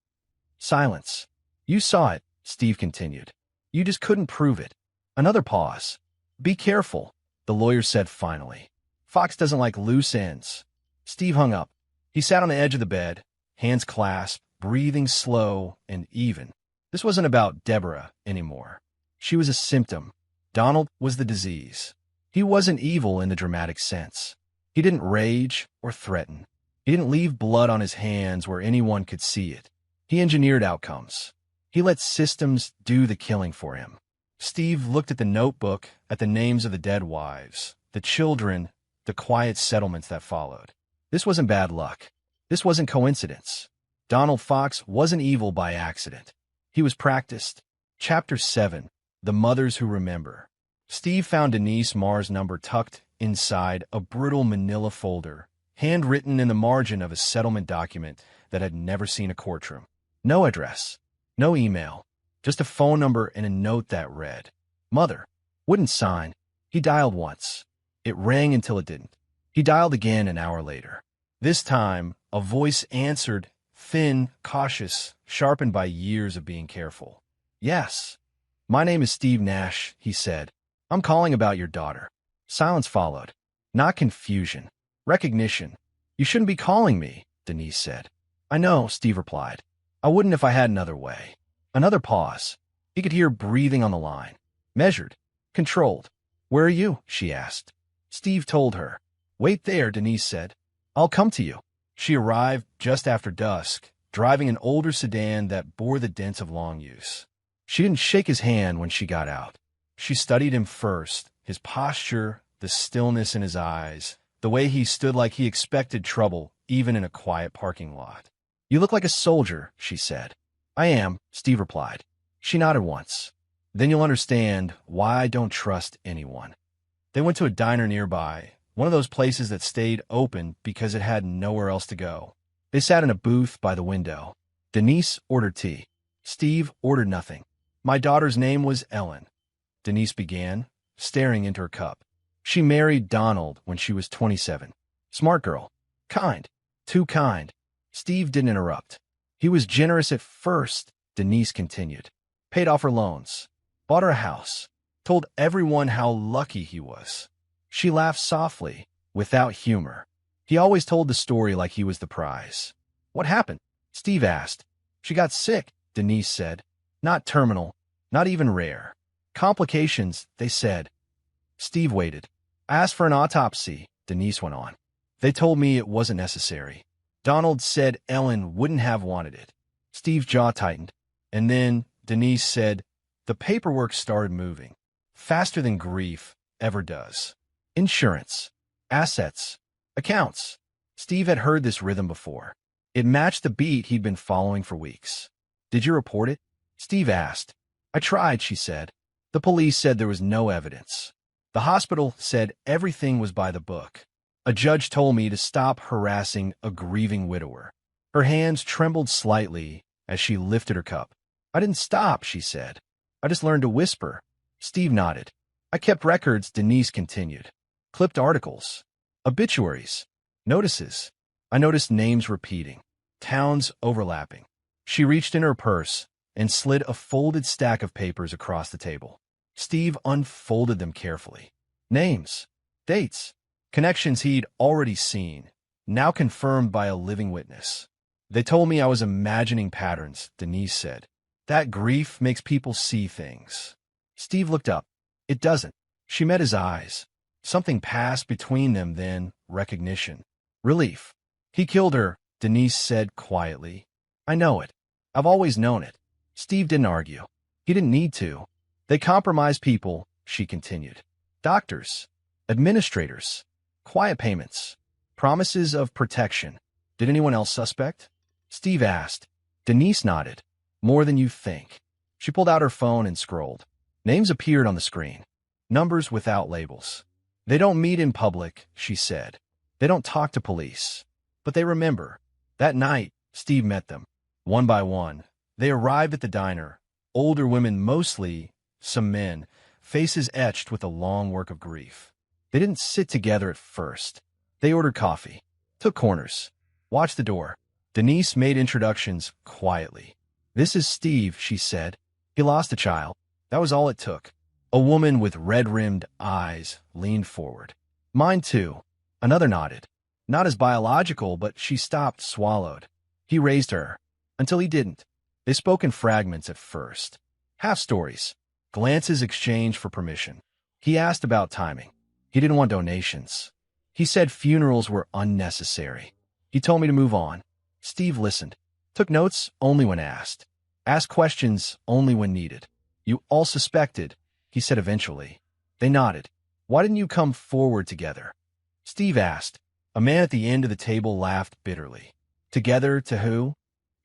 Speaker 1: Silence. "You saw it," Steve continued. "You just couldn't prove it." Another pause. "Be careful," the lawyer said finally. "Fox doesn't like loose ends." Steve hung up. He sat on the edge of the bed, hands clasped, breathing slow and even. This wasn't about Deborah anymore. She was a symptom. Donald was the disease. He wasn't evil in the dramatic sense. He didn't rage or threaten. He didn't leave blood on his hands where anyone could see it. He engineered outcomes. He let systems do the killing for him. Steve looked at the notebook, at the names of the dead wives, the children, the quiet settlements that followed. This wasn't bad luck. This wasn't coincidence. Donald Fox wasn't evil by accident. He was practiced. Chapter 7, The Mothers Who Remember. Steve found Denise Marr's number tucked inside a brittle manila folder, handwritten in the margin of a settlement document that had never seen a courtroom. No address, no email, just a phone number and a note that read, "Mother." Wouldn't sign. He dialed once. It rang until it didn't. He dialed again an hour later. This time, a voice answered, thin, cautious, sharpened by years of being careful. "Yes. My name is Steve Nash," he said. "I'm calling about your daughter." Silence followed. Not confusion. Recognition. "You shouldn't be calling me," Denise said. "I know," Steve replied. "I wouldn't if I had another way." Another pause. He could hear breathing on the line. Measured. Controlled. "Where are you?" she asked. Steve told her. "Wait there," Denise said. "I'll come to you." She arrived just after dusk, driving an older sedan that bore the dents of long use. She didn't shake his hand when she got out. She studied him first, his posture, the stillness in his eyes, the way he stood like he expected trouble, even in a quiet parking lot. "You look like a soldier," she said. "I am," Steve replied. She nodded once. "Then you'll understand why I don't trust anyone." They went to a diner nearby, one of those places that stayed open because it had nowhere else to go. They sat in a booth by the window. Denise ordered tea. Steve ordered nothing. "My daughter's name was Ellen," Denise began, staring into her cup. "She married Donald when she was 27. Smart girl. Kind. Too kind." Steve didn't interrupt. "He was generous at first," Denise continued. "Paid off her loans. Bought her a house. Told everyone how lucky he was." She laughed softly, without humor. He always told the story like he was the prize. "What happened?" Steve asked. "She got sick," Denise said. "Not terminal. Not even rare. Complications, they said." Steve waited. "I asked for an autopsy," Denise went on. "They told me it wasn't necessary. Donald said Ellen wouldn't have wanted it." Steve's jaw tightened. And then Denise said, "The paperwork started moving. Faster than grief ever does. Insurance. Assets. Accounts." Steve had heard this rhythm before. It matched the beat he'd been following for weeks. "Did you report it?" Steve asked. "I tried," she said. "The police said there was no evidence. The hospital said everything was by the book. A judge told me to stop harassing a grieving widower." Her hands trembled slightly as she lifted her cup. "I didn't stop," she said. "I just learned to whisper." Steve nodded. "I kept records," Denise continued. "Clipped articles, obituaries, notices. I noticed names repeating, towns overlapping." She reached in her purse and slid a folded stack of papers across the table. Steve unfolded them carefully. Names, dates, connections he'd already seen, now confirmed by a living witness. "They told me I was imagining patterns," Denise said. "That grief makes people see things." Steve looked up. "It doesn't." She met his eyes. Something passed between them, then recognition. Relief. "He killed her," Denise said quietly. "I know it. I've always known it." Steve didn't argue. He didn't need to. "They compromised people," she continued. "Doctors, administrators, quiet payments, promises of protection. Did anyone else suspect?" Steve asked. Denise nodded. "More than you think." She pulled out her phone and scrolled. Names appeared on the screen. Numbers without labels. "They don't meet in public," she said. "They don't talk to police. But they remember." That night, Steve met them. One by one, they arrived at the diner. Older women mostly, some men, faces etched with a long work of grief. They didn't sit together at first. They ordered coffee, took corners, watched the door. Denise made introductions quietly. "This is Steve," she said. "He lost a child." That was all it took. A woman with red-rimmed eyes leaned forward. "Mine too." Another nodded. Not as biological, but she stopped, swallowed. He raised her, until he didn't. They spoke in fragments at first. Half stories. Glances exchanged for permission. He asked about timing. He didn't want donations. He said funerals were unnecessary. He told me to move on. Steve listened. Took notes only when asked. Asked questions only when needed. "You all suspected," he said eventually. They nodded. "Why didn't you come forward together?" Steve asked. A man at the end of the table laughed bitterly. "Together to who?"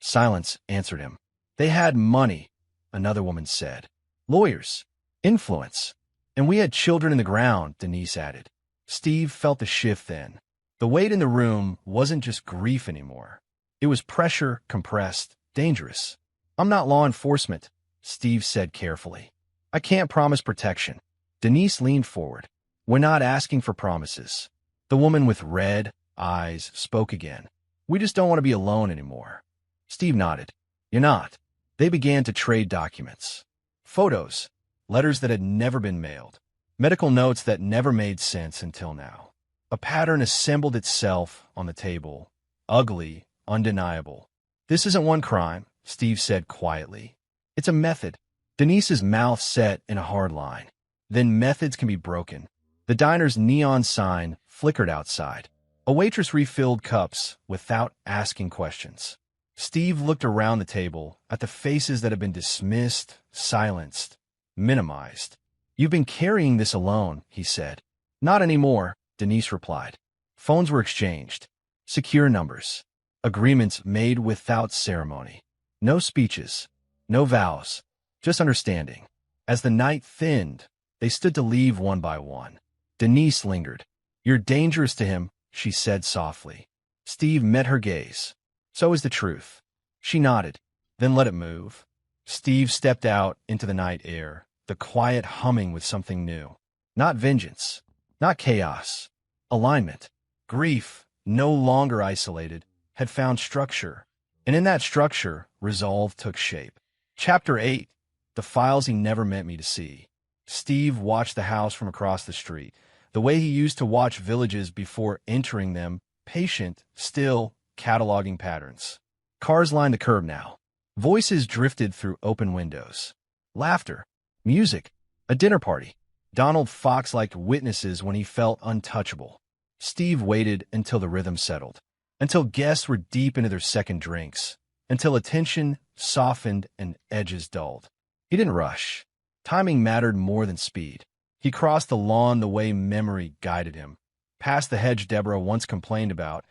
Speaker 1: Silence answered him. "They had money," another woman said. "Lawyers. Influence. And we had children in the ground," Denise added. Steve felt the shift then. The weight in the room wasn't just grief anymore. It was pressure, compressed, dangerous. "I'm not law enforcement," Steve said carefully. "I can't promise protection." Denise leaned forward. "We're not asking for promises." The woman with red eyes spoke again. "We just don't want to be alone anymore." Steve nodded. "You're not." They began to trade documents. Photos, letters that had never been mailed, medical notes that never made sense until now. A pattern assembled itself on the table, ugly, undeniable. "This isn't one crime," Steve said quietly. "It's a method." Denise's mouth set in a hard line. "Then methods can be broken." The diner's neon sign flickered outside. A waitress refilled cups without asking questions. Steve looked around the table at the faces that had been dismissed, silenced, minimized. "You've been carrying this alone," he said. "Not anymore," Denise replied. Phones were exchanged. Secure numbers. Agreements made without ceremony. No speeches. No vows. Just understanding. As the night thinned, they stood to leave one by one. Denise lingered. "You're dangerous to him," she said softly. Steve met her gaze. "So is the truth." She nodded, then let it move. Steve stepped out into the night air, the quiet humming with something new. Not vengeance, not chaos. Alignment. Grief, no longer isolated, had found structure. And in that structure, resolve took shape. Chapter 8. The Files He Never Meant Me to See. Steve watched the house from across the street, the way he used to watch villages before entering them, patient, still, cataloging patterns. Cars lined the curb now. Voices drifted through open windows. Laughter. Music. A dinner party. Donald Fox-like witnesses when he felt untouchable. Steve waited until the rhythm settled, until guests were deep into their second drinks, until attention softened and edges dulled. He didn't rush. Timing mattered more than speed. He crossed the lawn the way memory guided him, past the hedge Deborah once complained about,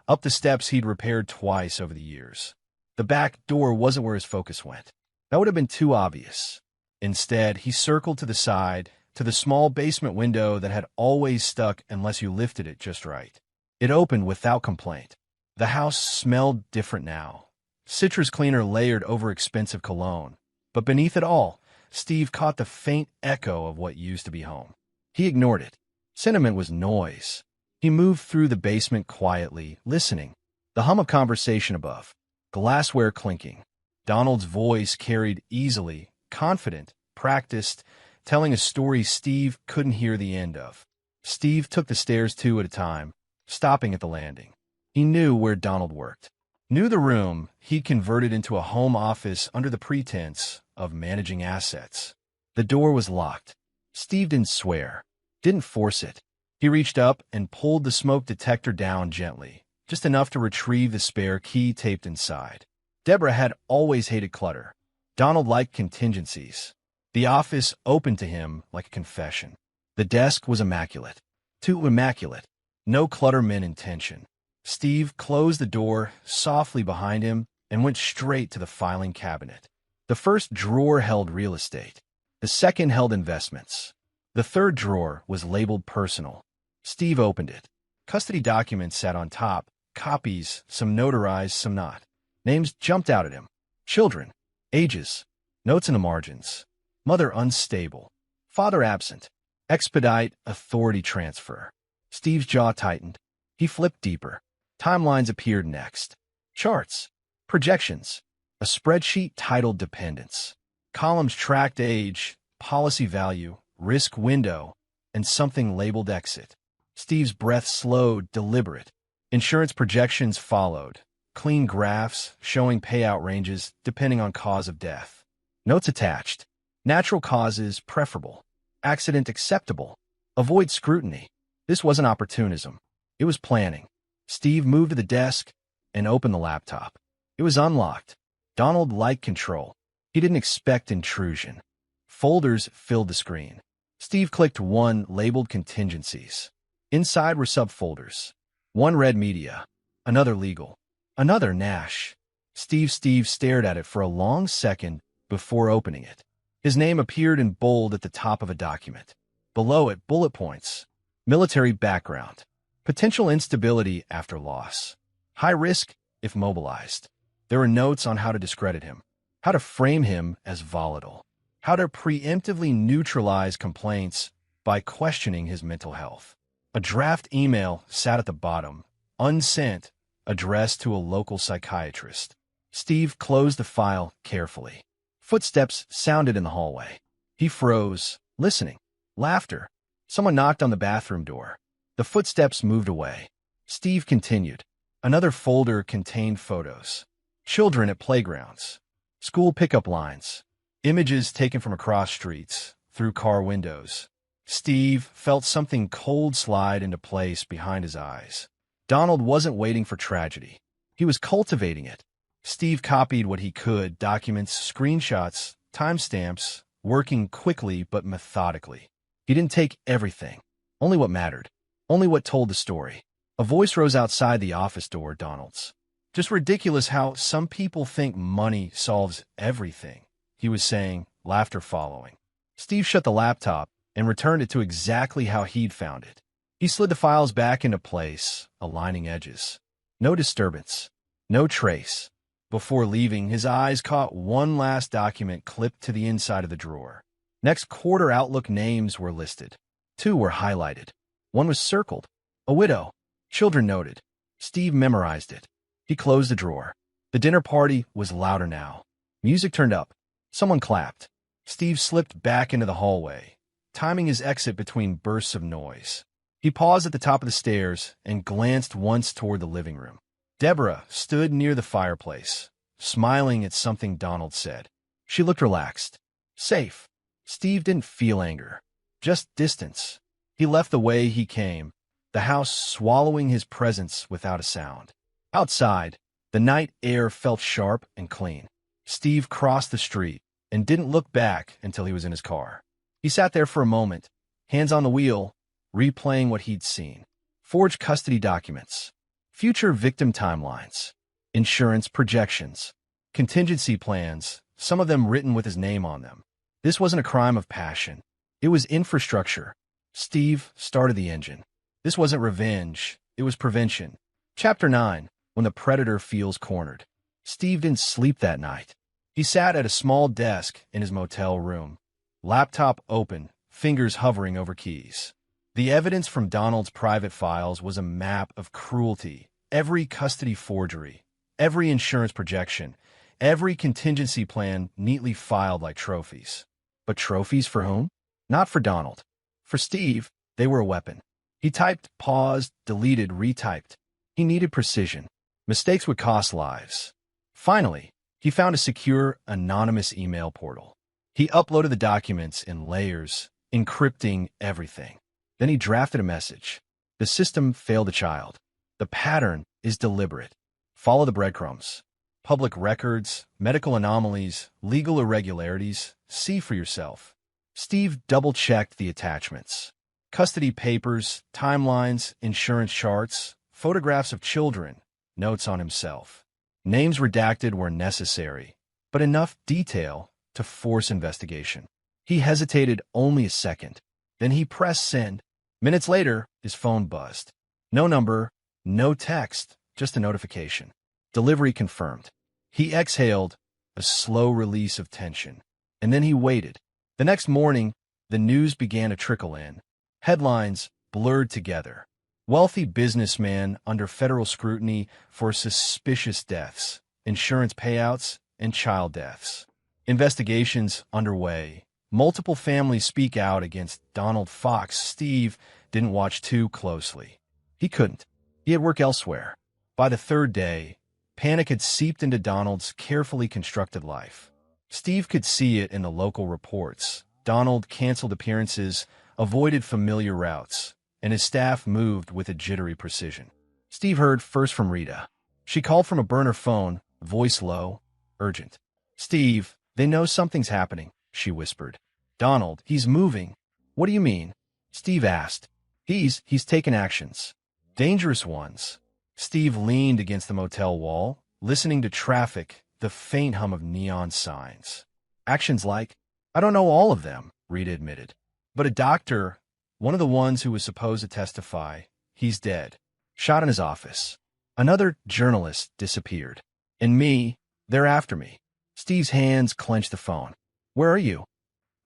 Speaker 1: up the steps he'd repaired twice over the years. The back door wasn't where his focus went. That would have been too obvious. Instead, he circled to the side, to the small basement window that had always stuck unless you lifted it just right. It opened without complaint. The house smelled different now. Citrus cleaner layered over expensive cologne. But beneath it all, Steve caught the faint echo of what used to be home. He ignored it. Sentiment was noise. He moved through the basement quietly, listening. The hum of conversation above. Glassware clinking. Donald's voice carried easily, confident, practiced, telling a story Steve couldn't hear the end of. Steve took the stairs two at a time, stopping at the landing. He knew where Donald worked. Knew the room he'd converted into a home office under the pretense of managing assets. The door was locked. Steve didn't swear, didn't force it. He reached up and pulled the smoke detector down gently, just enough to retrieve the spare key taped inside. Deborah had always hated clutter. Donald liked contingencies. The office opened to him like a confession. The desk was immaculate. Too immaculate. No clutter meant intention. Steve closed the door softly behind him and went straight to the filing cabinet. The first drawer held real estate. The second held investments. The third drawer was labeled personal. Steve opened it. Custody documents sat on top, copies, some notarized, some not. Names jumped out at him. Children. Ages. Notes in the margins. Mother unstable. Father absent. Expedite authority transfer. Steve's jaw tightened. He flipped deeper. Timelines appeared next. Charts. Projections. A spreadsheet titled Dependents. Columns tracked age, policy value, risk window, and something labeled exit. Steve's breath slowed, deliberate. Insurance projections followed. Clean graphs showing payout ranges depending on cause of death. Notes attached. Natural causes preferable. Accident acceptable. Avoid scrutiny. This wasn't opportunism. It was planning. Steve moved to the desk and opened the laptop. It was unlocked. Donald liked control. He didn't expect intrusion. Folders filled the screen. Steve clicked one labeled contingencies. Inside were subfolders. One read media, another legal, another Nash. Steve stared at it for a long second before opening it. His name appeared in bold at the top of a document. Below it, bullet points. Military background. Potential instability after loss. High risk if mobilized. There were notes on how to discredit him, how to frame him as volatile, how to preemptively neutralize complaints by questioning his mental health. A draft email sat at the bottom, unsent, addressed to a local psychiatrist. Steve closed the file carefully. Footsteps sounded in the hallway. He froze, listening. Laughter. Someone knocked on the bathroom door. The footsteps moved away. Steve continued. Another folder contained photos. Children at playgrounds. School pickup lines. Images taken from across streets, through car windows. Steve felt something cold slide into place behind his eyes. Donald wasn't waiting for tragedy. He was cultivating it. Steve copied what he could, documents, screenshots, timestamps, working quickly but methodically. He didn't take everything, only what mattered, only what told the story. A voice rose outside the office door, Donald's. Just ridiculous how some people think money solves everything, he was saying, laughter following. Steve shut the laptop and returned it to exactly how he'd found it. He slid the files back into place, aligning edges. No disturbance, no trace. Before leaving, his eyes caught one last document clipped to the inside of the drawer. Next quarter Outlook names were listed. 2 were highlighted. 1 was circled. A widow. Children noted. Steve memorized it. He closed the drawer. The dinner party was louder now. Music turned up. Someone clapped. Steve slipped back into the hallway, timing his exit between bursts of noise. He paused at the top of the stairs and glanced once toward the living room. Deborah stood near the fireplace, smiling at something Donald said. She looked relaxed. Safe. Steve didn't feel anger, just distance. He left the way he came, the house swallowing his presence without a sound. Outside, the night air felt sharp and clean. Steve crossed the street and didn't look back until he was in his car. He sat there for a moment, hands on the wheel, replaying what he'd seen. Forged custody documents. future victim timelines, insurance projections, contingency plans, some of them written with his name on them. This wasn't a crime of passion. It was infrastructure. Steve started the engine. This wasn't revenge. It was prevention. Chapter 9. When the predator feels cornered. Steve didn't sleep that night. He sat at a small desk in his motel room, laptop open, fingers hovering over keys. The evidence from Donald's private files was a map of cruelty, every custody forgery, every insurance projection, every contingency plan neatly filed like trophies. But trophies for whom? Not for Donald. For Steve, they were a weapon. He typed, paused, deleted, retyped. He needed precision. Mistakes would cost lives. Finally, he found a secure, anonymous email portal. He uploaded the documents in layers, encrypting everything. Then he drafted a message. The system failed the child. The pattern is deliberate. Follow the breadcrumbs. Public records, medical anomalies, legal irregularities. See for yourself. Steve double-checked the attachments. Custody papers, timelines, insurance charts, photographs of children, notes on himself. Names redacted were necessary, but enough detail to force investigation. He hesitated only a second. Then he pressed send. Minutes later, his phone buzzed. No number, no text, just a notification. Delivery confirmed. He exhaled, a slow release of tension. And then he waited. The next morning, the news began to trickle in. Headlines blurred together. Wealthy businessman under federal scrutiny for suspicious deaths, insurance payouts, and child deaths. Investigations underway. Multiple families speak out against Donald Fox. Steve didn't watch too closely. He couldn't. He had work elsewhere. By the third day, panic had seeped into Donald's carefully constructed life. Steve could see it in the local reports. Donald canceled appearances, avoided familiar routes, and his staff moved with a jittery precision. Steve heard first from Rita. She called from a burner phone, voice low, urgent. "Steve, they know something's happening," she whispered. "Donald, he's moving." "What do you mean?" Steve asked. He's taken actions. Dangerous ones." Steve leaned against the motel wall, listening to traffic, the faint hum of neon signs. "Actions like?" "I don't know all of them," Rita admitted. "But a doctor, one of the ones who was supposed to testify, he's dead. Shot in his office. Another journalist disappeared. And me, they're after me." Steve's hands clenched the phone. "Where are you?"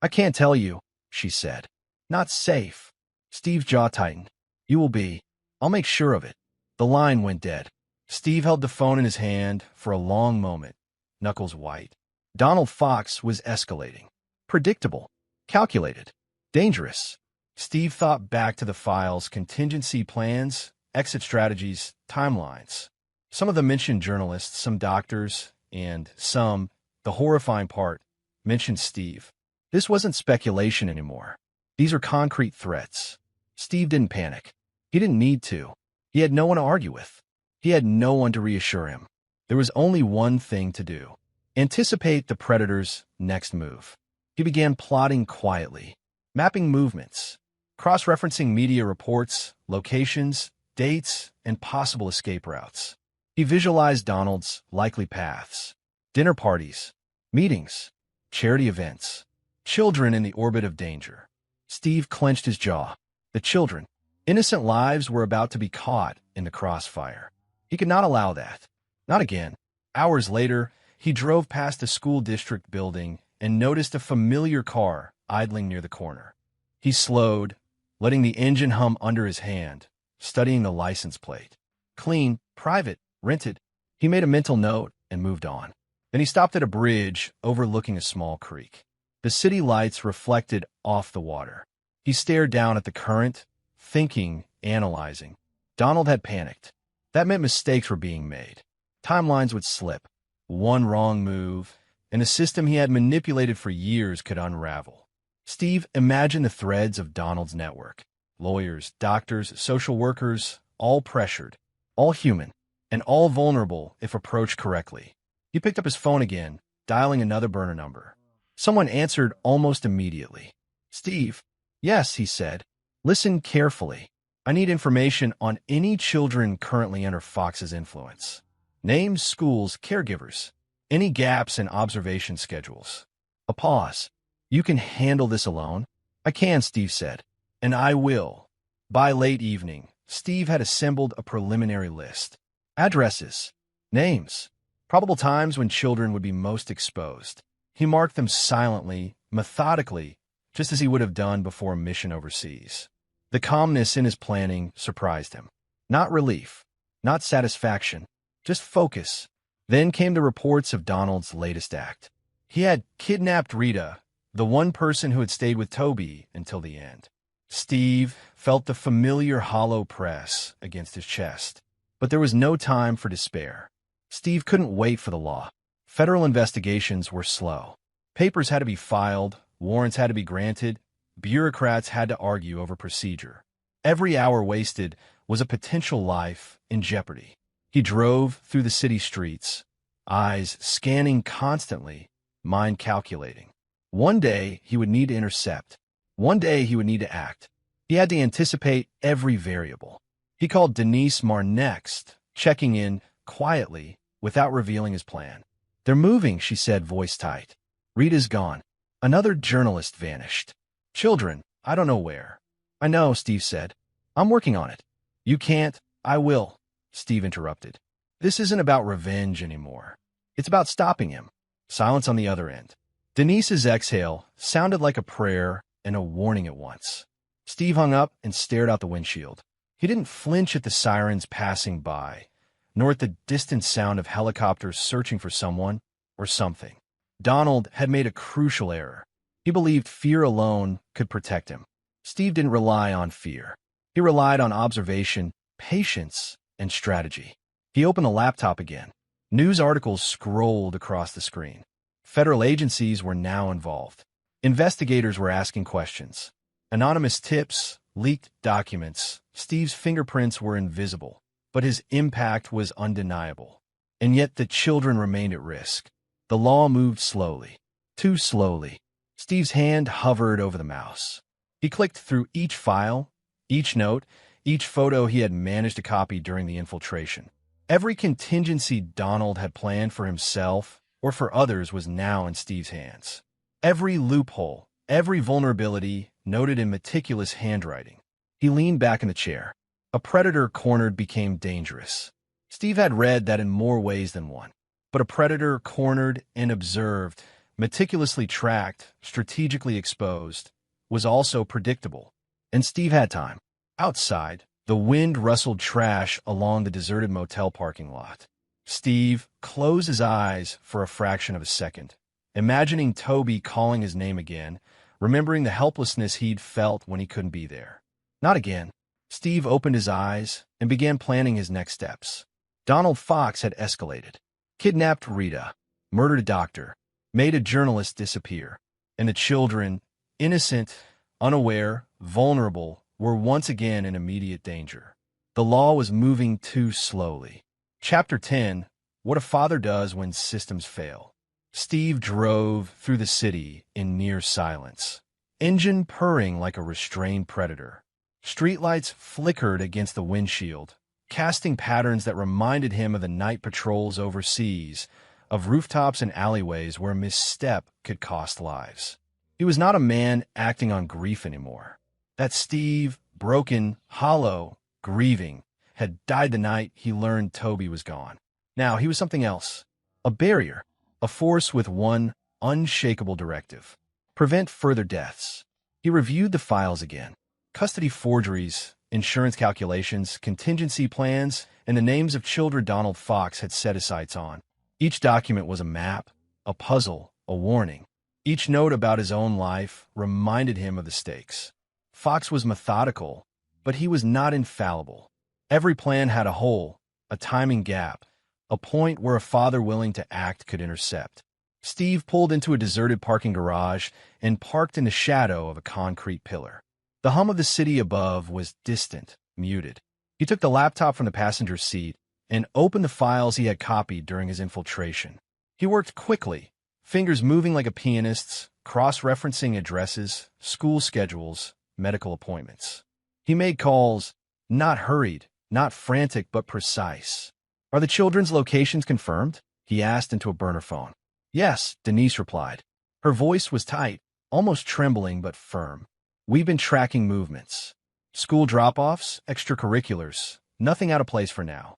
Speaker 1: "I can't tell you," she said. "Not safe." Steve's jaw tightened. "You will be. I'll make sure of it." The line went dead. Steve held the phone in his hand for a long moment, knuckles white. Donald Fox was escalating. Predictable. Calculated. Dangerous. Steve thought back to the files, contingency plans, exit strategies, timelines. Some of them mentioned journalists, some doctors, and some, the horrifying part, mentioned Steve. This wasn't speculation anymore. These are concrete threats. Steve didn't panic. He didn't need to. He had no one to argue with. He had no one to reassure him. There was only one thing to do. Anticipate the predator's next move. He began plotting quietly, mapping movements, cross-referencing media reports, locations, dates, and possible escape routes. He visualized Donald's likely paths. Dinner parties, meetings, charity events, children in the orbit of danger. Steve clenched his jaw. The children. Innocent lives were about to be caught in the crossfire. He could not allow that. Not again. Hours later, he drove past a school district building and noticed a familiar car idling near the corner. He slowed, letting the engine hum under his hand, studying the license plate. Clean, private, rented. He made a mental note and moved on. Then he stopped at a bridge overlooking a small creek. The city lights reflected off the water. He stared down at the current, thinking, analyzing. Donald had panicked. That meant mistakes were being made. Timelines would slip. One wrong move, and a system he had manipulated for years could unravel. Steve imagined the threads of Donald's network. Lawyers, doctors, social workers, all pressured, all human, and all vulnerable if approached correctly. He picked up his phone again, dialing another burner number. Someone answered almost immediately. "Steve." "Yes," he said. "Listen carefully." I need information on any children currently under Fox's influence. Names, schools, caregivers. Any gaps in observation schedules. A pause. You can handle this alone? I can, Steve said. And I will. By late evening, Steve had assembled a preliminary list. Addresses. Names. Probable times when children would be most exposed. He marked them silently, methodically, just as he would have done before a mission overseas. The calmness in his planning surprised him. Not relief, not satisfaction, just focus. Then came the reports of Donald's latest act. He had kidnapped Rita, the one person who had stayed with Toby until the end. Steve felt the familiar hollow press against his chest. But there was no time for despair. Steve couldn't wait for the law. Federal investigations were slow. Papers had to be filed, warrants had to be granted, bureaucrats had to argue over procedure. Every hour wasted was a potential life in jeopardy. He drove through the city streets, eyes scanning constantly, mind calculating. One day he would need to intercept. One day he would need to act. He had to anticipate every variable. He called Denise Marr next, checking in quietly without revealing his plan. "They're moving," she said, voice tight. "Rita's gone. Another journalist vanished. Children, I don't know where." "I know," Steve said. "I'm working on it." "You can't." "I will," Steve interrupted. "This isn't about revenge anymore. It's about stopping him." Silence on the other end. Denise's exhale sounded like a prayer and a warning at once. Steve hung up and stared out the windshield. He didn't flinch at the sirens passing by, nor at the distant sound of helicopters searching for someone or something. Donald had made a crucial error. He believed fear alone could protect him. Steve didn't rely on fear. He relied on observation, patience, and strategy. He opened the laptop again. News articles scrolled across the screen. Federal agencies were now involved. Investigators were asking questions. Anonymous tips, leaked documents. Steve's fingerprints were invisible, but his impact was undeniable. And yet the children remained at risk. The law moved slowly, too slowly. Steve's hand hovered over the mouse. He clicked through each file, each note, each photo he had managed to copy during the infiltration. Every contingency Donald had planned for himself or for others was now in Steve's hands. Every loophole, every vulnerability noted in meticulous handwriting. He leaned back in the chair. A predator cornered became dangerous. Steve had read that in more ways than one. But a predator cornered and observed, meticulously tracked, strategically exposed, was also predictable. And Steve had time. Outside, the wind rustled trash along the deserted motel parking lot. Steve closed his eyes for a fraction of a second, imagining Toby calling his name again, remembering the helplessness he'd felt when he couldn't be there. Not again. Steve opened his eyes and began planning his next steps. Donald Fox had escalated. Kidnapped Rita, murdered a doctor, made a journalist disappear, and the children, innocent, unaware, vulnerable, were once again in immediate danger. The law was moving too slowly. Chapter 10, What a Father Does When Systems Fail. Steve drove through the city in near silence, engine purring like a restrained predator. Streetlights flickered against the windshield, casting patterns that reminded him of the night patrols overseas, of rooftops and alleyways where misstep could cost lives. He was not a man acting on grief anymore. That Steve, broken, hollow, grieving, had died the night he learned Toby was gone. Now he was something else. A barrier, a force with one unshakable directive. Prevent further deaths. He reviewed the files again. Custody forgeries, insurance calculations, contingency plans, and the names of children Donald Fox had set his sights on. Each document was a map, a puzzle, a warning. Each note about his own life reminded him of the stakes. Fox was methodical, but he was not infallible. Every plan had a hole, a timing gap, a point where a father willing to act could intercept. Steve pulled into a deserted parking garage and parked in the shadow of a concrete pillar. The hum of the city above was distant, muted. He took the laptop from the passenger seat and opened the files he had copied during his infiltration. He worked quickly, fingers moving like a pianist's, cross-referencing addresses, school schedules, medical appointments. He made calls, Not hurried, not frantic, but precise. Are the children's locations confirmed? He asked into a burner phone. Yes, Denise replied. Her voice was tight, almost trembling but firm. We've been tracking movements. School drop-offs, extracurriculars, nothing out of place for now.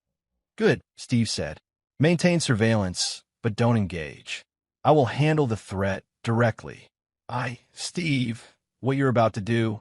Speaker 1: Good, Steve said. Maintain surveillance, but don't engage. I will handle the threat directly. Steve, what you're about to do.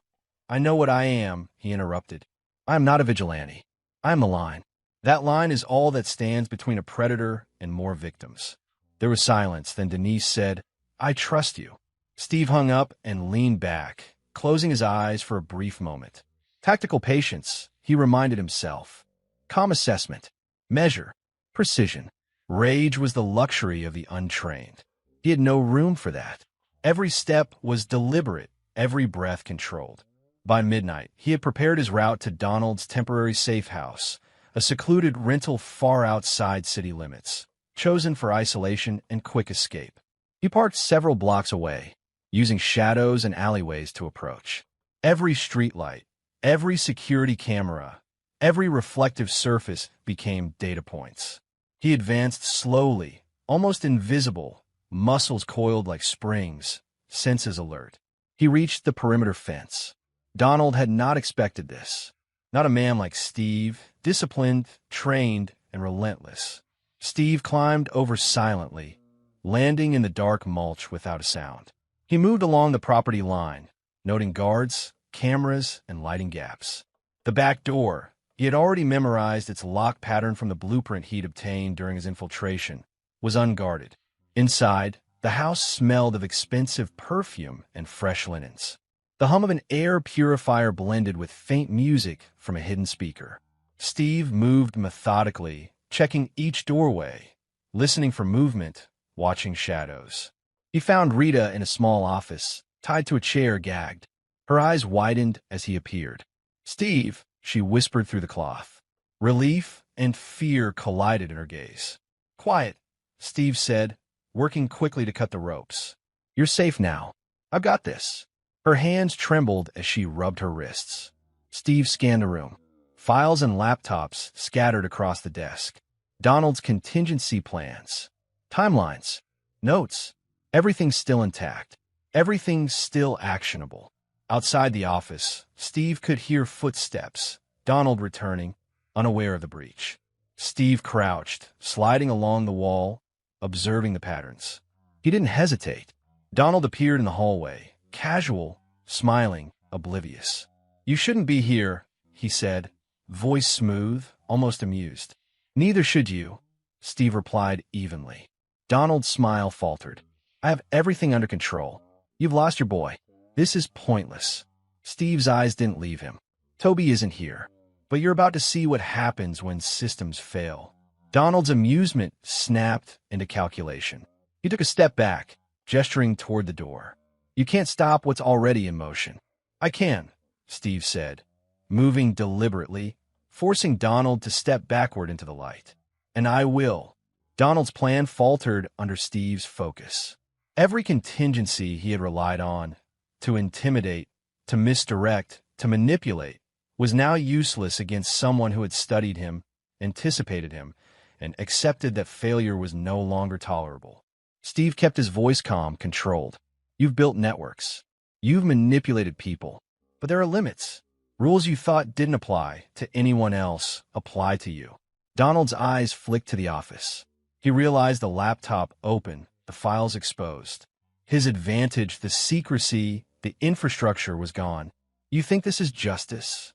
Speaker 1: I know what I am, he interrupted. I am not a vigilante. I am the line. That line is all that stands between a predator and more victims. There was silence, then Denise said, I trust you. Steve hung up and leaned back, closing his eyes for a brief moment. Tactical patience, he reminded himself. Calm assessment. Measure. Precision. Rage was the luxury of the untrained. He had no room for that. Every step was deliberate, every breath controlled. By midnight, he had prepared his route to Donald's temporary safe house, a secluded rental far outside city limits, chosen for isolation and quick escape. He parked several blocks away, using shadows and alleyways to approach. Every streetlight, every security camera, every reflective surface became data points. He advanced slowly, almost invisible, muscles coiled like springs, senses alert. He reached the perimeter fence. Donald had not expected this. Not a man like Steve, disciplined, trained, and relentless. Steve climbed over silently, landing in the dark mulch without a sound. He moved along the property line, noting guards, cameras, and lighting gaps. The back door, he had already memorized its lock pattern from the blueprint he'd obtained during his infiltration, was unguarded. Inside, the house smelled of expensive perfume and fresh linens. The hum of an air purifier blended with faint music from a hidden speaker. Steve moved methodically, checking each doorway, listening for movement, watching shadows. He found Rita in a small office, tied to a chair, gagged. Her eyes widened as he appeared. Steve, she whispered through the cloth. Relief and fear collided in her gaze. Quiet, Steve said, working quickly to cut the ropes. You're safe now. I've got this. Her hands trembled as she rubbed her wrists. Steve scanned the room. Files and laptops scattered across the desk. Donald's contingency plans. Timelines. Notes. Everything still intact. Everything still actionable. Outside the office, Steve could hear footsteps. Donald returning, unaware of the breach. Steve crouched, sliding along the wall, observing the patterns. He didn't hesitate. Donald appeared in the hallway. Casual, smiling, oblivious. You shouldn't be here, he said, voice smooth, almost amused. Neither should you, Steve replied evenly. Donald's smile faltered. I have everything under control. You've lost your boy. This is pointless. Steve's eyes didn't leave him. Toby isn't here. But you're about to see what happens when systems fail. Donald's amusement snapped into calculation. He took a step back, gesturing toward the door. You can't stop what's already in motion. I can, Steve said, moving deliberately, forcing Donald to step backward into the light. And I will. Donald's plan faltered under Steve's focus. Every contingency he had relied on, to intimidate, to misdirect, to manipulate, was now useless against someone who had studied him, anticipated him, and accepted that failure was no longer tolerable. Steve kept his voice calm, controlled. You've built networks. You've manipulated people. But there are limits. Rules you thought didn't apply to anyone else apply to you. Donald's eyes flicked to the office. He realized the laptop open, the files exposed. His advantage, the secrecy, the infrastructure was gone. You think this is justice?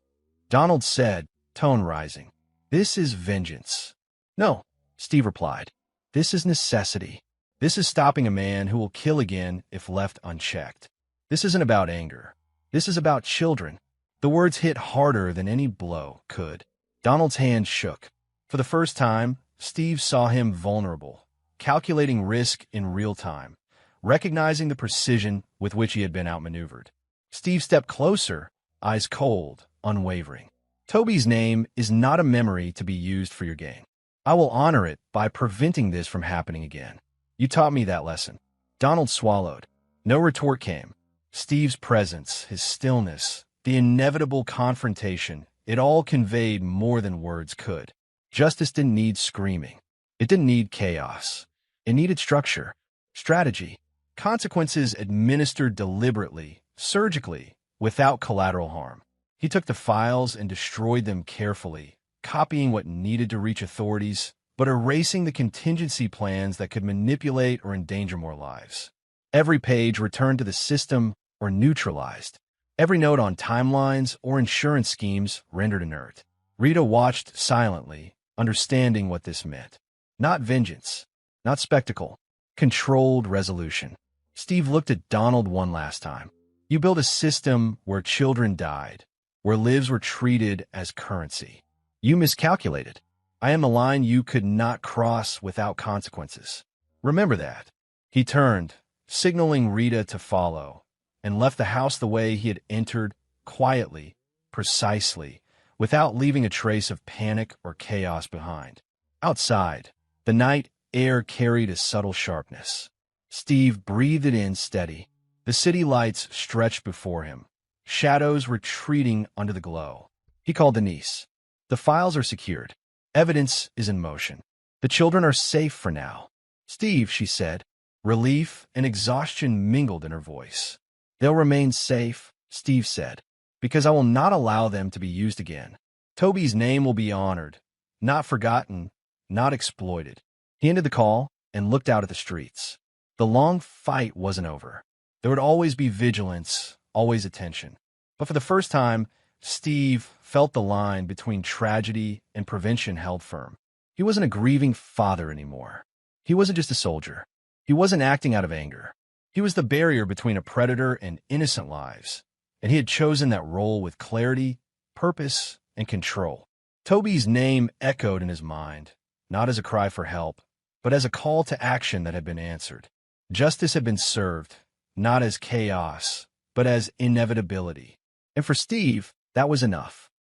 Speaker 1: Donald said, tone rising. This is vengeance. No, Steve replied. This is necessity. This is stopping a man who will kill again if left unchecked. This isn't about anger. This is about children. The words hit harder than any blow could. Donald's hand shook. For the first time, Steve saw him vulnerable, calculating risk in real time, recognizing the precision with which he had been outmaneuvered. Steve stepped closer, eyes cold, unwavering. Toby's name is not a memory to be used for your gain. I will honor it by preventing this from happening again. You taught me that lesson. Donald swallowed. No retort came. Steve's presence, his stillness, the inevitable confrontation, It all conveyed more than words could. Justice didn't need screaming. It didn't need chaos. It needed structure, strategy, consequences administered deliberately, surgically, without collateral harm. He took the files and destroyed them carefully, copying what needed to reach authorities, but erasing the contingency plans that could manipulate or endanger more lives. Every page returned to the system or neutralized. Every note on timelines or insurance schemes rendered inert. Rita watched silently, understanding what this meant. Not vengeance, not spectacle, controlled resolution. Steve looked at Donald one last time. You built a system where children died, where lives were treated as currency. You miscalculated. I am a line you could not cross without consequences. Remember that. He turned, signaling Rita to follow, and left the house the way he had entered, quietly, precisely, without leaving a trace of panic or chaos behind. Outside, the night air carried a subtle sharpness. Steve breathed it in steady. The city lights stretched before him, shadows retreating under the glow. He called Denise. The files are secured. Evidence is in motion. The children are safe for now. Steve, she said. Relief and exhaustion mingled in her voice. They'll remain safe, Steve said, because I will not allow them to be used again. Toby's name will be honored, not forgotten, not exploited. He ended the call and looked out at the streets. The long fight wasn't over. There would always be vigilance, always attention. But for the first time, Steve felt the line between tragedy and prevention held firm. He wasn't a grieving father anymore. He wasn't just a soldier. He wasn't acting out of anger. He was the barrier between a predator and innocent lives, and he had chosen that role with clarity, purpose, and control. Toby's name echoed in his mind, not as a cry for help, but as a call to action that had been answered. Justice had been served, not as chaos, but as inevitability. And for Steve, that was enough.